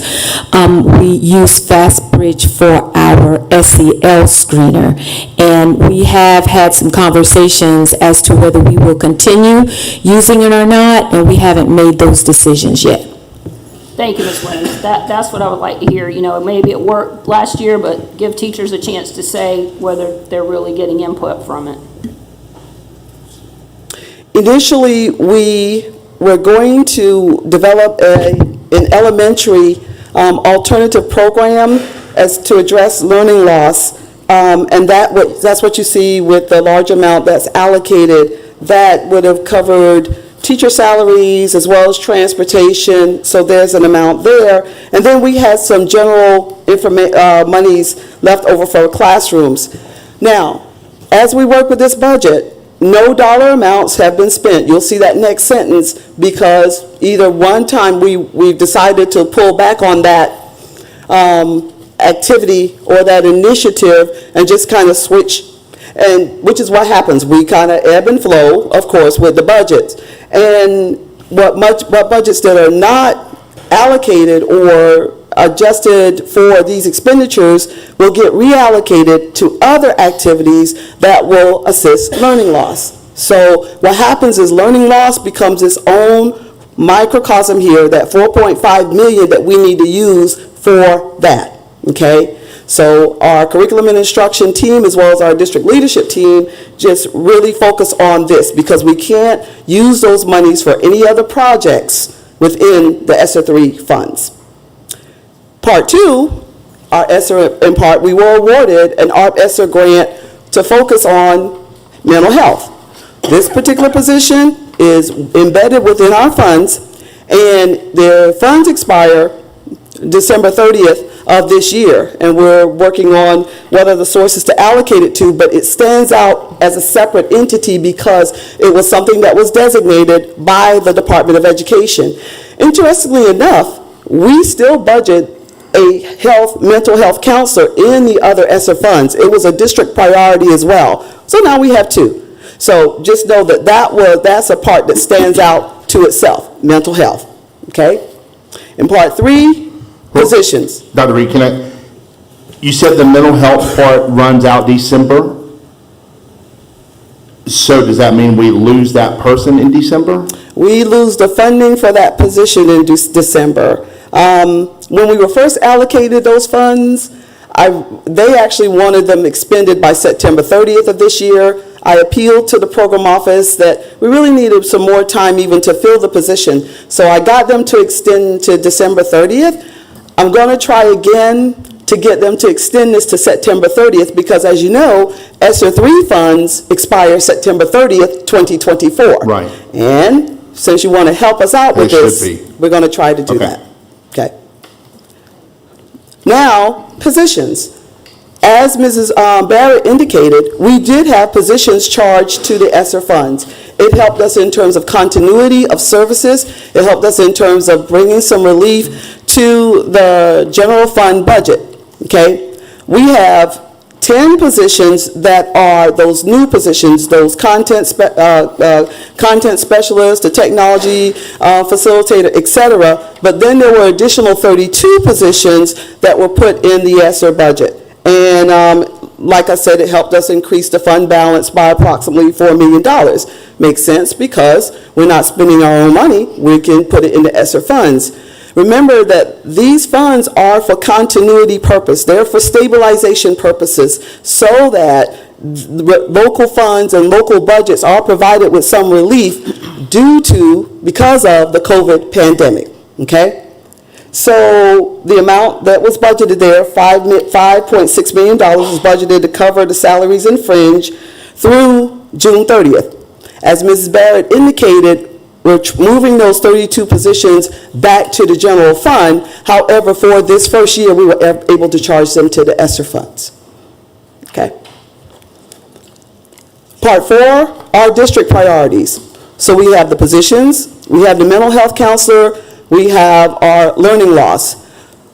We use FastBridge for our SEL screener. And we have had some conversations as to whether we will continue using it or not, and we haven't made those decisions yet.
Thank you, Ms. Williams. That's what I would like to hear. Maybe it worked last year, but give teachers a chance to say whether they're really getting input from it.
Initially, we were going to develop an elementary alternative program as to address learning loss, and that's what you see with the large amount that's allocated. That would have covered teacher salaries as well as transportation, so there's an amount there. And then we had some general monies left over for classrooms. Now, as we work with this budget, no dollar amounts have been spent. You'll see that next sentence, because either one time we've decided to pull back on that activity or that initiative and just kind of switch, and which is what happens. We kind of ebb and flow, of course, with the budgets. And what budgets that are not allocated or adjusted for these expenditures will get reallocated to other activities that will assist learning loss. So what happens is learning loss becomes its own microcosm here, that $4.5 million that we need to use for that, okay? So our curriculum and instruction team, as well as our district leadership team, just really focus on this because we can't use those monies for any other projects within the ESSER 3 funds. Part 2, our ESSER in part, we were awarded an ARP ESSER grant to focus on mental health. This particular position is embedded within our funds, and the funds expire December 30th of this year, and we're working on what are the sources to allocate it to, but it stands out as a separate entity because it was something that was designated by the Department of Education. Interestingly enough, we still budget a mental health counselor in the other ESSER funds. It was a district priority as well. So now we have 2. So just know that that's a part that stands out to itself, mental health, okay? In part 3, positions.
Dr. Reed, you said the mental health part runs out December? So does that mean we lose that person in December?
We lose the funding for that position in December. When we were first allocated those funds, they actually wanted them expended by September 30th of this year. I appealed to the program office that we really needed some more time even to fill the position. So I got them to extend to December 30th. I'm going to try again to get them to extend this to September 30th because, as you know, ESSER 3 funds expire September 30th, 2024.
Right.
And since you want to help us out with this, we're going to try to do that. Okay. Now, positions. As Mrs. Barrett indicated, we did have positions charged to the ESSER funds. It helped us in terms of continuity of services. It helped us in terms of bringing some relief to the general fund budget, okay? We have 10 positions that are those new positions, those content specialists, the technology facilitator, et cetera, but then there were additional 32 positions that were put in the ESSER budget. And like I said, it helped us increase the fund balance by approximately $4 million. Makes sense because we're not spending our own money. We can put it into ESSER funds. Remember that these funds are for continuity purpose. They're for stabilization purposes so that local funds and local budgets are provided with some relief because of the COVID pandemic, okay? So the amount that was budgeted there, $5.6 million, was budgeted to cover the salaries and fringe through June 30th. As Mrs. Barrett indicated, we're moving those 32 positions back to the general fund. However, for this first year, we were able to charge them to the ESSER funds. Okay. Part 4, our district priorities. So we have the positions, we have the mental health counselor, we have our learning loss.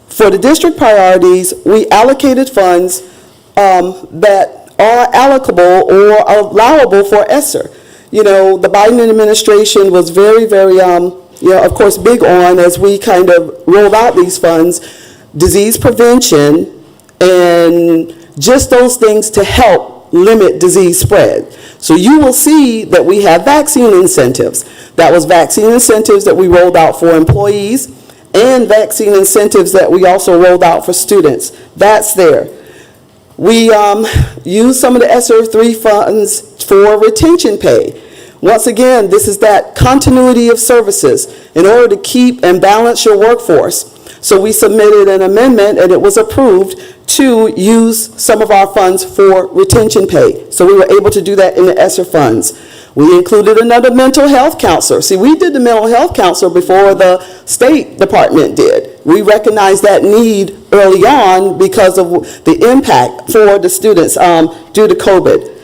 For the district priorities, we allocated funds that are allocable or allowable for ESSER. You know, the Biden administration was very, very, of course, big on, as we kind of rolled out these funds, disease prevention and just those things to help limit disease spread. So you will see that we have vaccine incentives. That was vaccine incentives that we rolled out for employees and vaccine incentives that we also rolled out for students. That's there. We use some of the ESSER 3 funds for retention pay. Once again, this is that continuity of services in order to keep and balance your workforce. So we submitted an amendment and it was approved to use some of our funds for retention pay. So we were able to do that in the ESSER funds. We included another mental health counselor. See, we did the mental health counselor before the State Department did. We recognized that need early on because of the impact for the students due to COVID.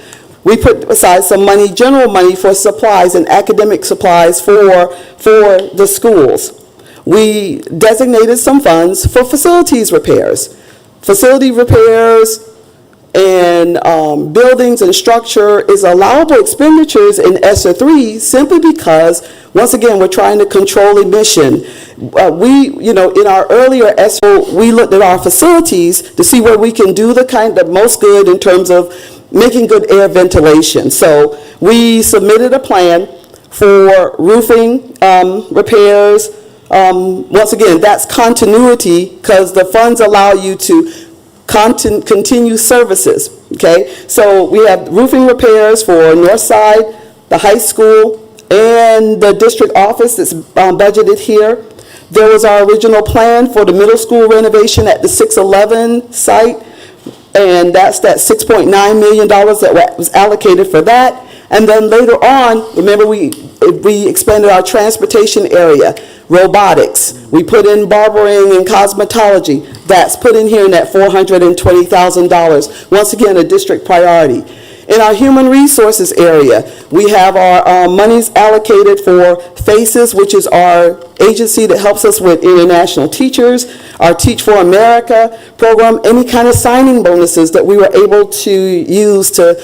We put aside some money, general money, for supplies and academic supplies for the schools. We designated some funds for facilities repairs. Facility repairs and buildings and structure is allowable expenditures in ESSER 3 simply because, once again, we're trying to control emission. In our earlier ESSER, we looked at our facilities to see where we can do the most good in terms of making good air ventilation. So we submitted a plan for roofing repairs. Once again, that's continuity because the funds allow you to continue services, okay? So we have roofing repairs for North Side, the high school, and the district office that's budgeted here. There was our original plan for the middle school renovation at the 611 site, and that's that $6.9 million that was allocated for that. And then later on, remember we expanded our transportation area, robotics. We put in barbering and cosmetology. That's put in here in that $420,000. Once again, a district priority. In our human resources area, we have our monies allocated for FACES, which is our agency that helps us with international teachers, our Teach for America program, any kind of signing bonuses that we were able to use to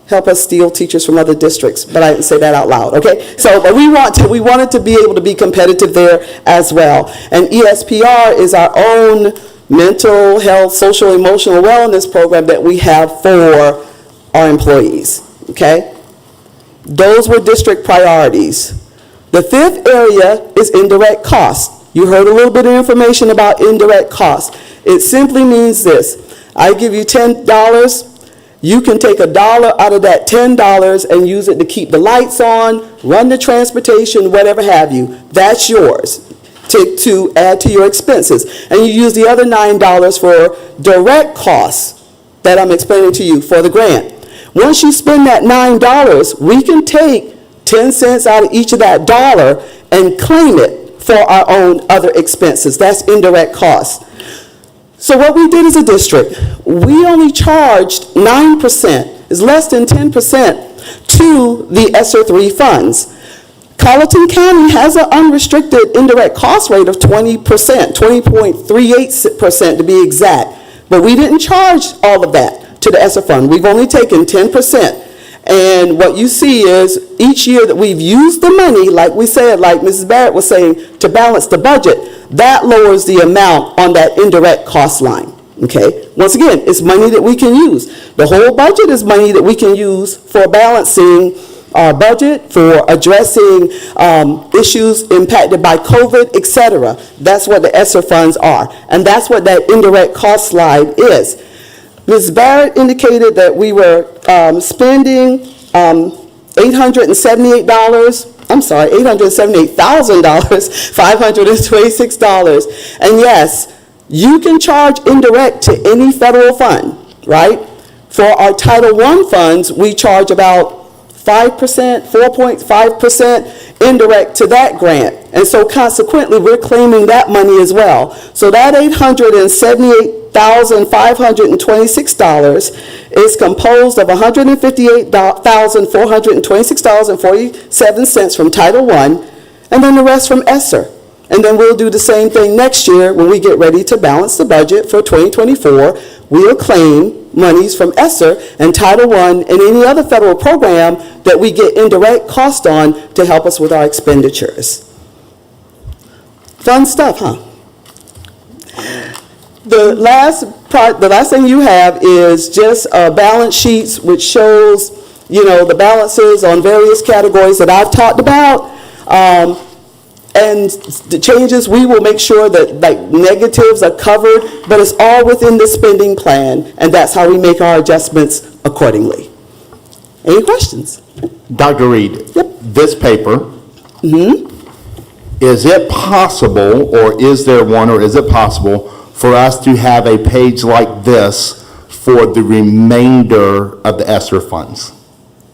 help us steal teachers from other districts, but I didn't say that out loud, okay? So, but we wanted to be able to be competitive there as well. And ESPR is our own mental health, social, emotional wellness program that we have for our employees, okay? Those were district priorities. The fifth area is indirect costs. You heard a little bit of information about indirect costs. It simply means this: I give you $10, you can take $1 out of that $10 and use it to keep the lights on, run the transportation, whatever have you. That's yours to add to your expenses. And you use the other $9 for direct costs that I'm explaining to you for the grant. Once you spend that $9, we can take 10 cents out of each of that dollar and claim it for our own other expenses. That's indirect costs. So what we did as a district, we only charged 9%, is less than 10%, to the ESSER 3 funds. Colleton County has an unrestricted indirect cost rate of 20%, 20.38% to be exact. But we didn't charge all of that to the ESSER fund. We've only taken 10%. And what you see is each year that we've used the money, like we said, like Mrs. Barrett was saying, to balance the budget, that lowers the amount on that indirect cost line, okay? Once again, it's money that we can use. The whole budget is money that we can use for balancing our budget, for addressing issues impacted by COVID, etc. That's what the ESSER funds are, and that's what that indirect cost slide is. Ms. Barrett indicated that we were spending $878,000, $526. And yes, you can charge indirect to any federal fund, right? For our Title I funds, we charge about 5%, 4.5% indirect to that grant. And so consequently, we're claiming that money as well. So that $878,526 is composed of $158,426.47 from Title I, and then the rest from ESSER. And then we'll do the same thing next year when we get ready to balance the budget for 2024. We'll claim monies from ESSER and Title I and any other federal program that we get indirect cost on to help us with our expenditures. Fun stuff, huh? The last thing you have is just balance sheets, which shows, the balances on various categories that I've talked about. And the changes, we will make sure that negatives are covered, but it's all within the spending plan, and that's how we make our adjustments accordingly. Any questions?
Dr. Reed,
Yep.
this paper, is it possible, or is there one, or is it possible for us to have a page like this for the remainder of the ESSER funds?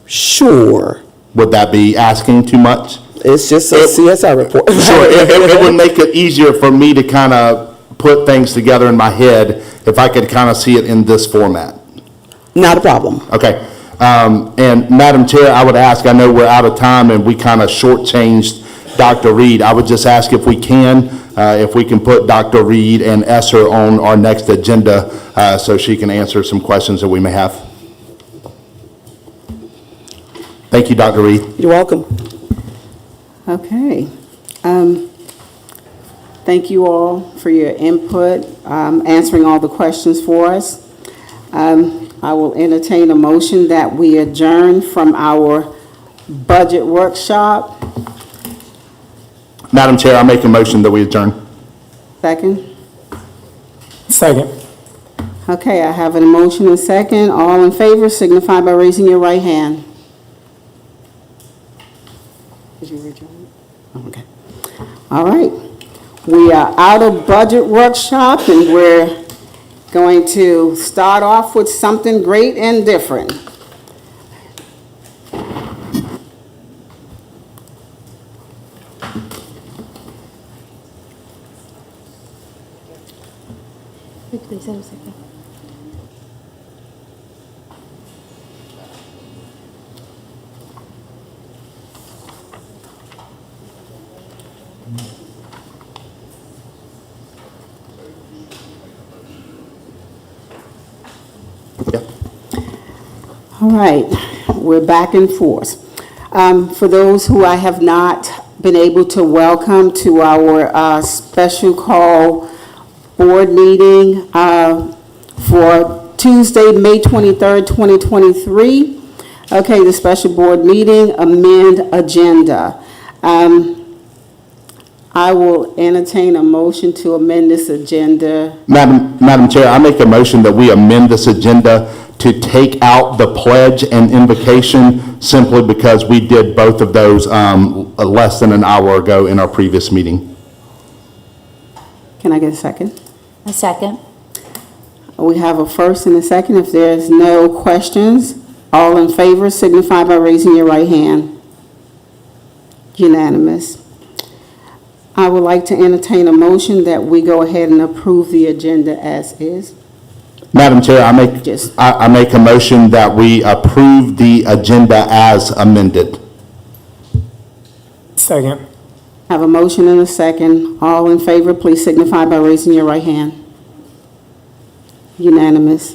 Sure.
Would that be asking too much?
It's just a CSI report.
Sure, it would make it easier for me to kind of put things together in my head if I could kind of see it in this format.
Not a problem.
Okay. And Madam Chair, I would ask, I know we're out of time and we kind of shortchanged Dr. Reed. I would just ask if we can put Dr. Reed and ESSER on our next agenda so she can answer some questions that we may have. Thank you, Dr. Reed.
You're welcome.
Okay. Thank you all for your input, answering all the questions for us. I will entertain a motion that we adjourn from our budget workshop.
Madam Chair, I make a motion that we adjourn.
Second?
Second.
Okay, I have a motion and a second. All in favor signify by raising your right hand. Did you rejoin? Okay. All right. We are out of budget workshop, and we're going to start off with something great and different.
Please, have a second.
All right, we're back and forth. For those who I have not been able to welcome to our special call board meeting for Tuesday, May 23rd, 2023. Okay, the special board meeting, amend agenda. I will entertain a motion to amend this agenda.
Madam Chair, I make a motion that we amend this agenda to take out the pledge and invocation simply because we did both of those less than an hour ago in our previous meeting.
Can I get a second?
A second.
We have a first and a second. If there's no questions, all in favor signify by raising your right hand. Unanimous. I would like to entertain a motion that we go ahead and approve the agenda as is.
Madam Chair, I make a motion that we approve the agenda as amended.
Second.
I have a motion and a second. All in favor, please signify by raising your right hand. Unanimous.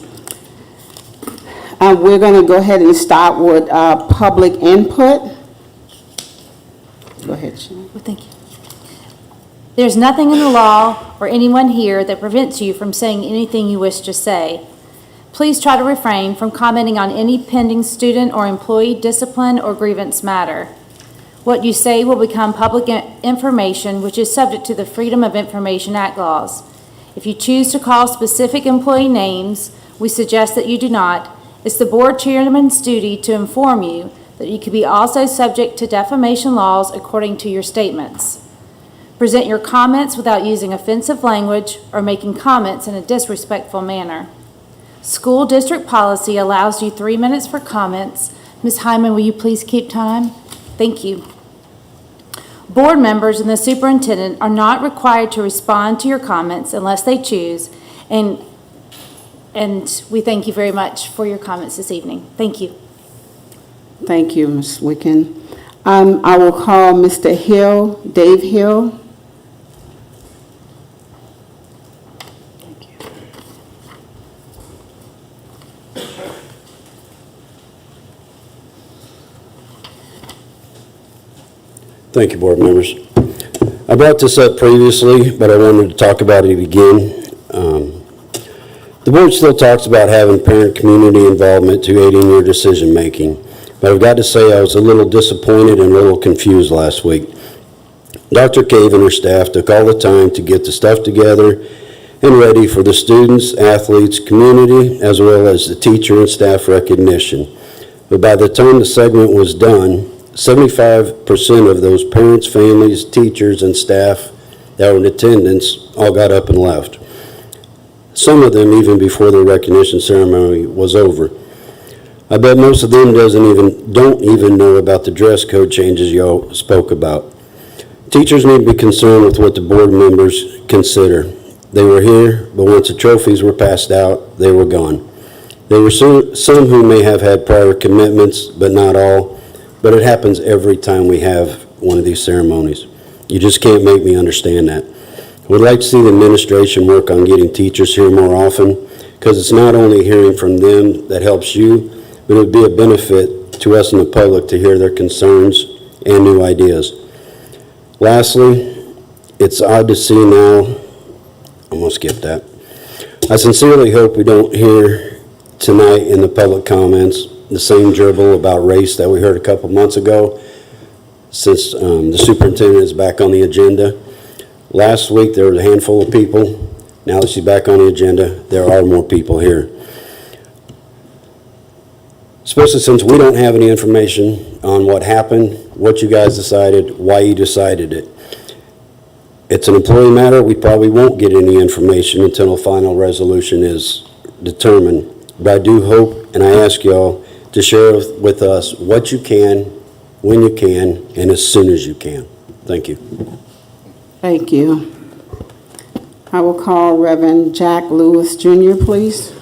We're going to go ahead and start with public input. Go ahead, Sharon.
Well, thank you. There's nothing in the law or anyone here that prevents you from saying anything you wish to say. Please try to refrain from commenting on any pending student or employee discipline or grievance matter. What you say will become public information, which is subject to the Freedom of Information Act laws. If you choose to call specific employee names, we suggest that you do not. It's the board chairman's duty to inform you that you could be also subject to defamation laws according to your statements. Present your comments without using offensive language or making comments in a disrespectful manner. School district policy allows you 3 minutes for comments. Ms. Hyman, will you please keep time? Thank you. Board members and the superintendent are not required to respond to your comments unless they choose, and we thank you very much for your comments this evening. Thank you.
Thank you, Ms. Wicken. I will call Mr. Hill, Dave Hill.
Thank you, board members. I brought this up previously, but I wanted to talk about it again. The board still talks about having parent community involvement to aiding your decision making, but I've got to say I was a little disappointed and a little confused last week. Dr. Cave and her staff took all the time to get the stuff together and ready for the students, athletes, community, as well as the teacher and staff recognition. But by the time the segment was done, 75% of those parents, families, teachers, and staff that were in attendance all got up and left. Some of them even before the recognition ceremony was over. I bet most of them don't even know about the dress code changes y'all spoke about. Teachers need to be concerned with what the board members consider. They were here, but once the trophies were passed out, they were gone. There were some who may have had prior commitments, but not all. But it happens every time we have one of these ceremonies. You just can't make me understand that. I would like to see the administration work on getting teachers here more often, because it's not only hearing from them that helps you, but it would be a benefit to us in the public to hear their concerns and new ideas. Lastly, it's odd to see now, I'm going to skip that. I sincerely hope we don't hear tonight in the public comments the same dribble about race that we heard a couple months ago, since the superintendent is back on the agenda. Last week there was a handful of people Now that she's back on the agenda, there are more people here. Especially since we don't have any information on what happened, what you guys decided, why you decided it. It's an employee matter. We probably won't get any information until a final resolution is determined. But I do hope, and I ask y'all to share with us what you can, when you can, and as soon as you can. Thank you.
Thank you. I will call Reverend Jack Lewis Jr., please.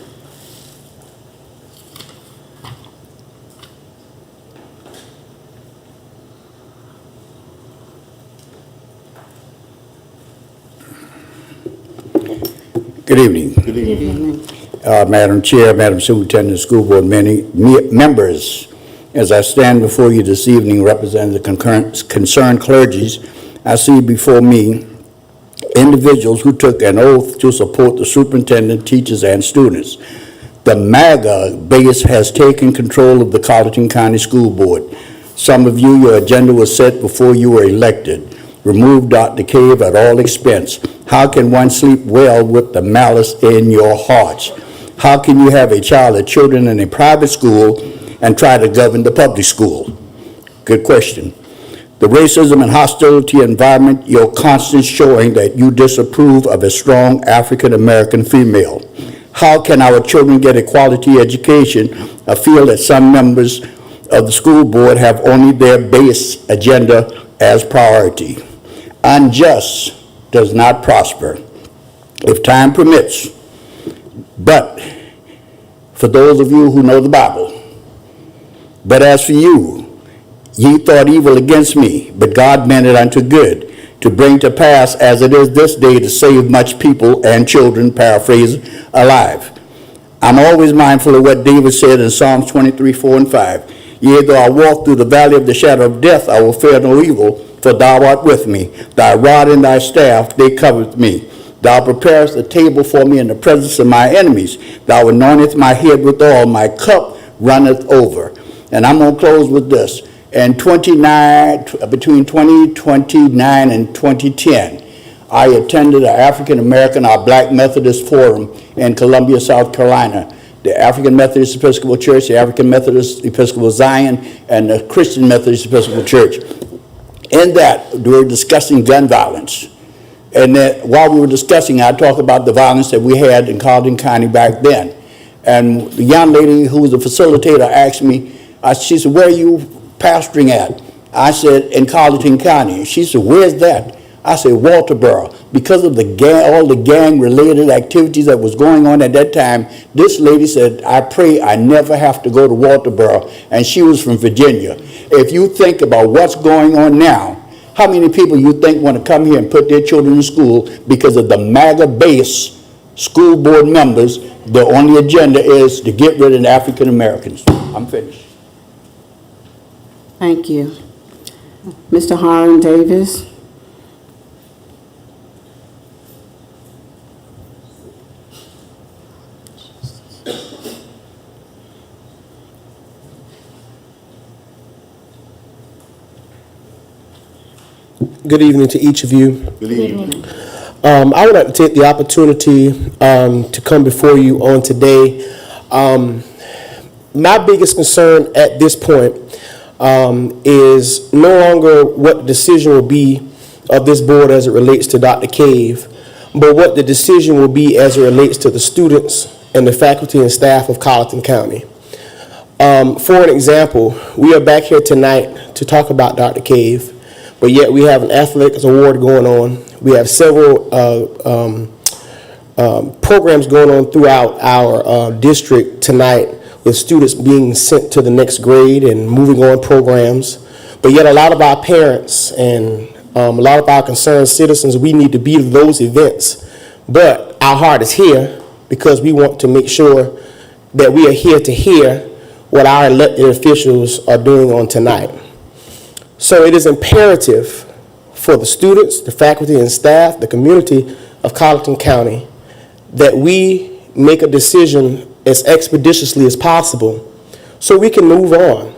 Good evening.
Good evening.
Madam Chair, Madam Superintendent, School Board members, as I stand before you this evening representing the concerned clergies, I see before me individuals who took an oath to support the superintendent, teachers, and students. The MAGA base has taken control of the Colleton County School Board. Some of you, your agenda was set before you were elected. Remove Dr. Cave at all expense. How can one sleep well with the malice in your hearts? How can you have a child or children in a private school and try to govern the public school? Good question. The racism and hostility environment, you're constantly showing that you disapprove of a strong African-American female. How can our children get a quality education? I feel that some members of the school board have only their base agenda as priority. Unjust does not prosper if time permits. But for those of you who know the Bible, but as for you, ye thought evil against me, but God meant it unto good, to bring to pass as it is this day to save much people and children, paraphrase, alive. I'm always mindful of what David said in Psalms 23, 4 and 5. Yea, though I walk through the valley of the shadow of death, I will fear no evil, for thou art with me. Thy rod and thy staff, they comfort me. Thou preparest a table for me in the presence of my enemies. Thou anointest my head with oil, my cup runneth over. And I'm going to close with this. In between 2029 and 2010, I attended an African-American, our Black Methodist Forum in Columbia, South Carolina. The African Methodist Episcopal Church, the African Methodist Episcopal Zion, and the Christian Methodist Episcopal Church. In that, we were discussing gun violence. And then while we were discussing, I talked about the violence that we had in Colleton County back then. And the young lady who was the facilitator asked me, she said, where are you pastoring at? I said, in Colleton County. She said, where's that? I said, Walterboro. Because of all the gang-related activities that was going on at that time, this lady said, I pray I never have to go to Walterboro. And she was from Virginia. If you think about what's going on now, how many people you think want to come here and put their children in school because of the MAGA-based school board members? The only agenda is to get rid of the African Americans. I'm finished.
Thank you. Mr. Harlan Davis.
Good evening to each of you.
Good evening.
I would like to take the opportunity to come before you on today. My biggest concern at this point is no longer what the decision will be of this board as it relates to Dr. Cave, but what the decision will be as it relates to the students and the faculty and staff of Colleton County. For an example, we are back here tonight to talk about Dr. Cave, but yet we have an athletics award going on. We have several programs going on throughout our district tonight with students being sent to the next grade and moving on programs. But yet a lot of our parents and a lot of our concerned citizens, we need to be to those events. But our heart is here because we want to make sure that we are here to hear what our elected officials are doing on tonight. So it is imperative for the students, the faculty and staff, the community of Colleton County, that we make a decision as expeditiously as possible so we can move on.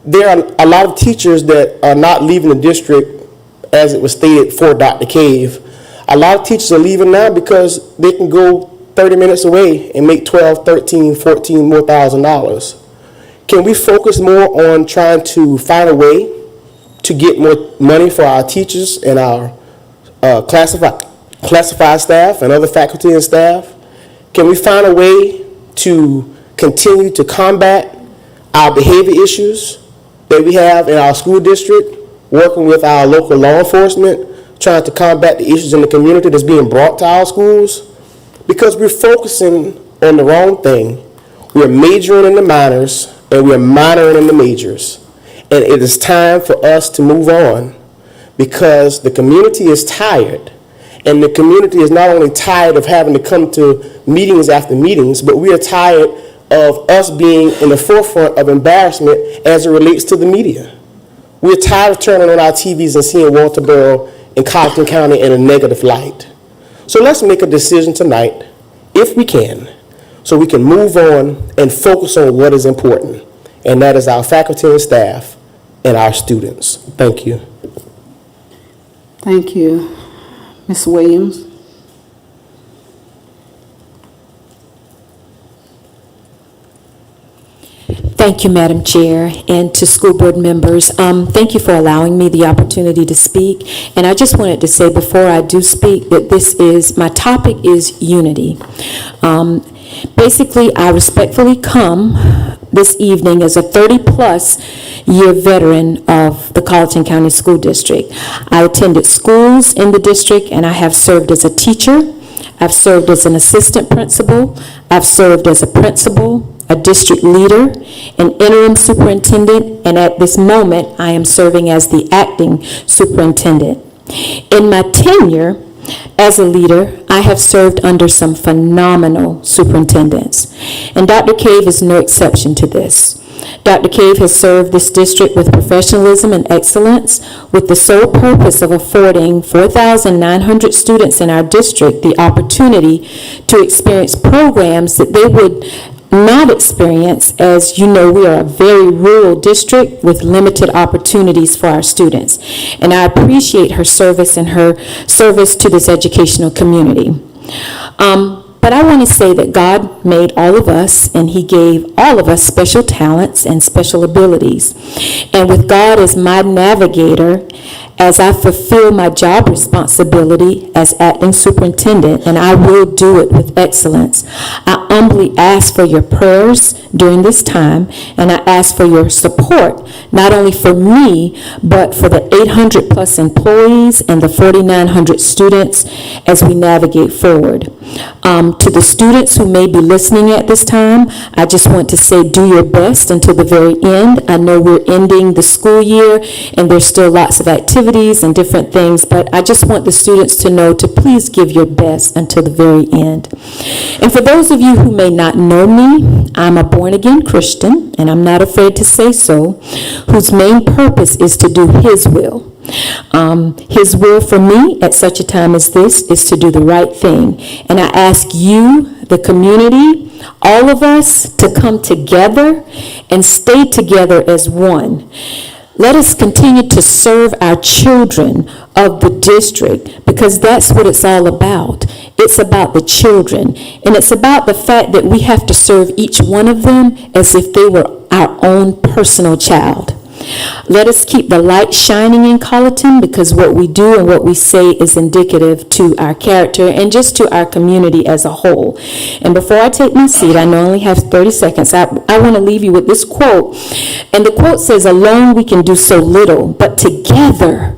There are a lot of teachers that are not leaving the district as it was stated for Dr. Cave. I a lot of teachers are leaving now because they can go 30 minutes away and make $12, $13, $14 more $1,000. Can we focus more on trying to find a way to get more money for our teachers and our classified staff and other faculty and staff? Can we find a way to continue to combat our behavior issues that we have in our school district, working with our local law enforcement, trying to combat the issues in the community that's being brought to our schools? Because we're focusing on the wrong thing. We're majoring in the minors and we're minoring in the majors. And it is time for us to move on because the community is tired. And the community is not only tired of having to come to meetings after meetings, but we are tired of us being in the forefront of embarrassment as it relates to the media. We're tired of turning on our TVs and seeing Walterboro and Colleton County in a negative light. So let's make a decision tonight, if we can, so we can move on and focus on what is important, and that is our faculty and staff and our students. Thank you.
Thank you. Ms. Williams?
Thank you, Madam Chair, and to school board members. Thank you for allowing me the opportunity to speak. And I just wanted to say before I do speak that my topic is unity. Basically, I respectfully come this evening as a 30-plus year veteran of the Colleton County School District. I attended schools in the district, and I have served as a teacher. I've served as an assistant principal. I've served as a principal, a district leader, an interim superintendent, and at this moment, I am serving as the acting superintendent. In my tenure as a leader, I have served under some phenomenal superintendents, and Dr. Cave is no exception to this. Dr. Cave has served this district with professionalism and excellence, with the sole purpose of affording 4,900 students in our district the opportunity to experience programs that they would not experience. As you know, we are a very rural district with limited opportunities for our students. And I appreciate her service and her service to this educational community. But I want to say that God made all of us, and He gave all of us special talents and special abilities. And with God as my navigator, as I fulfill my job responsibility as acting superintendent, and I will do it with excellence, I humbly ask for your prayers during this time, and I ask for your support, not only for me, but for the 800-plus employees and the 4,900 students as we navigate forward. To the students who may be listening at this time, I just want to say do your best until the very end. I know we're ending the school year, and there's still lots of activities and different things, but I just want the students to know to please give your best until the very end. And for those of you who may not know me, I'm a born-again Christian, and I'm not afraid to say so, whose main purpose is to do His will. His will for me at such a time as this is to do the right thing. And I ask you, the community, all of us, to come together and stay together as one. Let us continue to serve our children of the district, because that's what it's all about. It's about the children, and it's about the fact that we have to serve each one of them as if they were our own personal child. Let us keep the light shining in Colleton, because what we do and what we say is indicative to our character and just to our community as a whole. And before I take my seat, I know I only have 30 seconds, I want to leave you with this quote. And the quote says, "Alone we can do so little, but together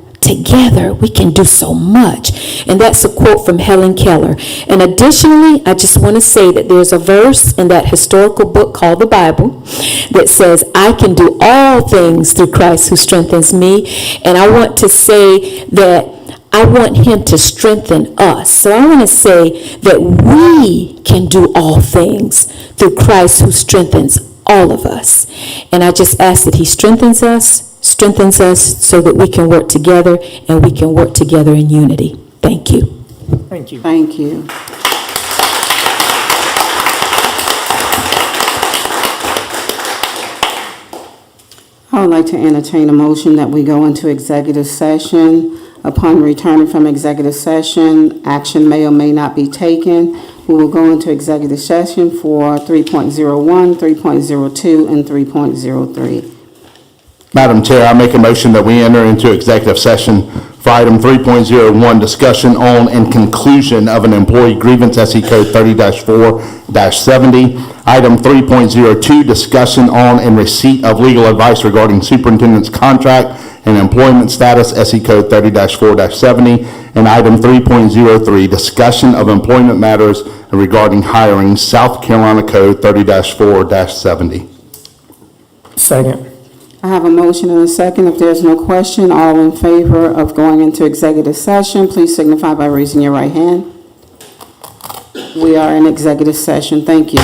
we can do so much." And that's a quote from Helen Keller. And additionally, I just want to say that there's a verse in that historical book called the Bible that says, "I can do all things through Christ who strengthens me." And I want to say that I want Him to strengthen us. So I want to say that we can do all things through Christ who strengthens all of us. And I just ask that He strengthens us so that we can work together, and we can work together in unity. Thank you.
Thank you.
Thank you. I would like to entertain a motion that we go into executive session Upon returning from executive session, action may or may not be taken. We will go into executive session for 3.01, 3.02, and 3.03.
Madam Chair, I make a motion that we enter into executive session for item 3.01, discussion on and conclusion of an employee grievance, SE Code 30-4-70. Item 3.02, discussion on and receipt of legal advice regarding superintendent's contract and employment status, SE Code 30-4-70. And item 3.03, discussion of employment matters regarding hiring, South Carolina Code 30-4-70.
Second.
I have a motion and a second. If there's no question, all in favor of going into executive session, please signify by raising your right hand. We are in executive session. Thank you.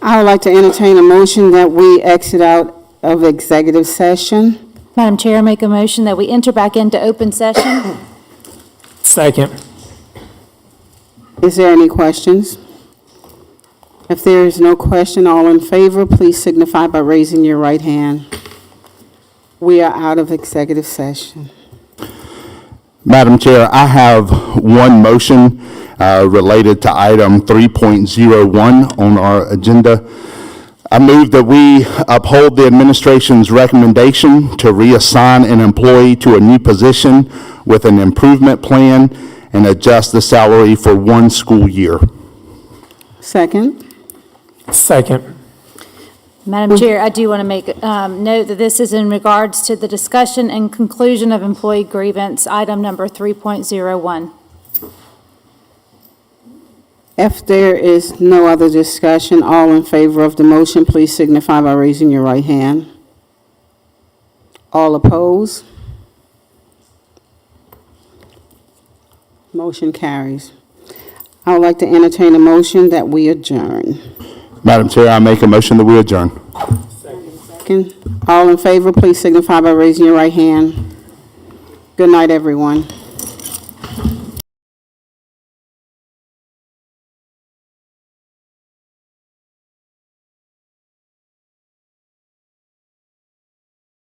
I would like to entertain a motion that we exit out of executive session.
Madam Chair, I make a motion that we enter back into open session.
Second.
Is there any questions? If there is no question, all in favor, please signify by raising your right hand. We are out of executive session.
Madam Chair, I have one motion related to item 3.01 on our agenda. I move that we uphold the administration's recommendation to reassign an employee to a new position with an improvement plan and adjust the salary for 1 school year.
Second.
Second.
Madam Chair, I do want to make note that this is in regards to the discussion and conclusion of employee grievance, item number 3.01.
If there is no other discussion, all in favor of the motion, please signify by raising your right hand. All opposed? Motion carries. I would like to entertain a motion that we adjourn.
Madam Chair, I make a motion that we adjourn.
Second. All in favor, please signify by raising your right hand. Good night, everyone.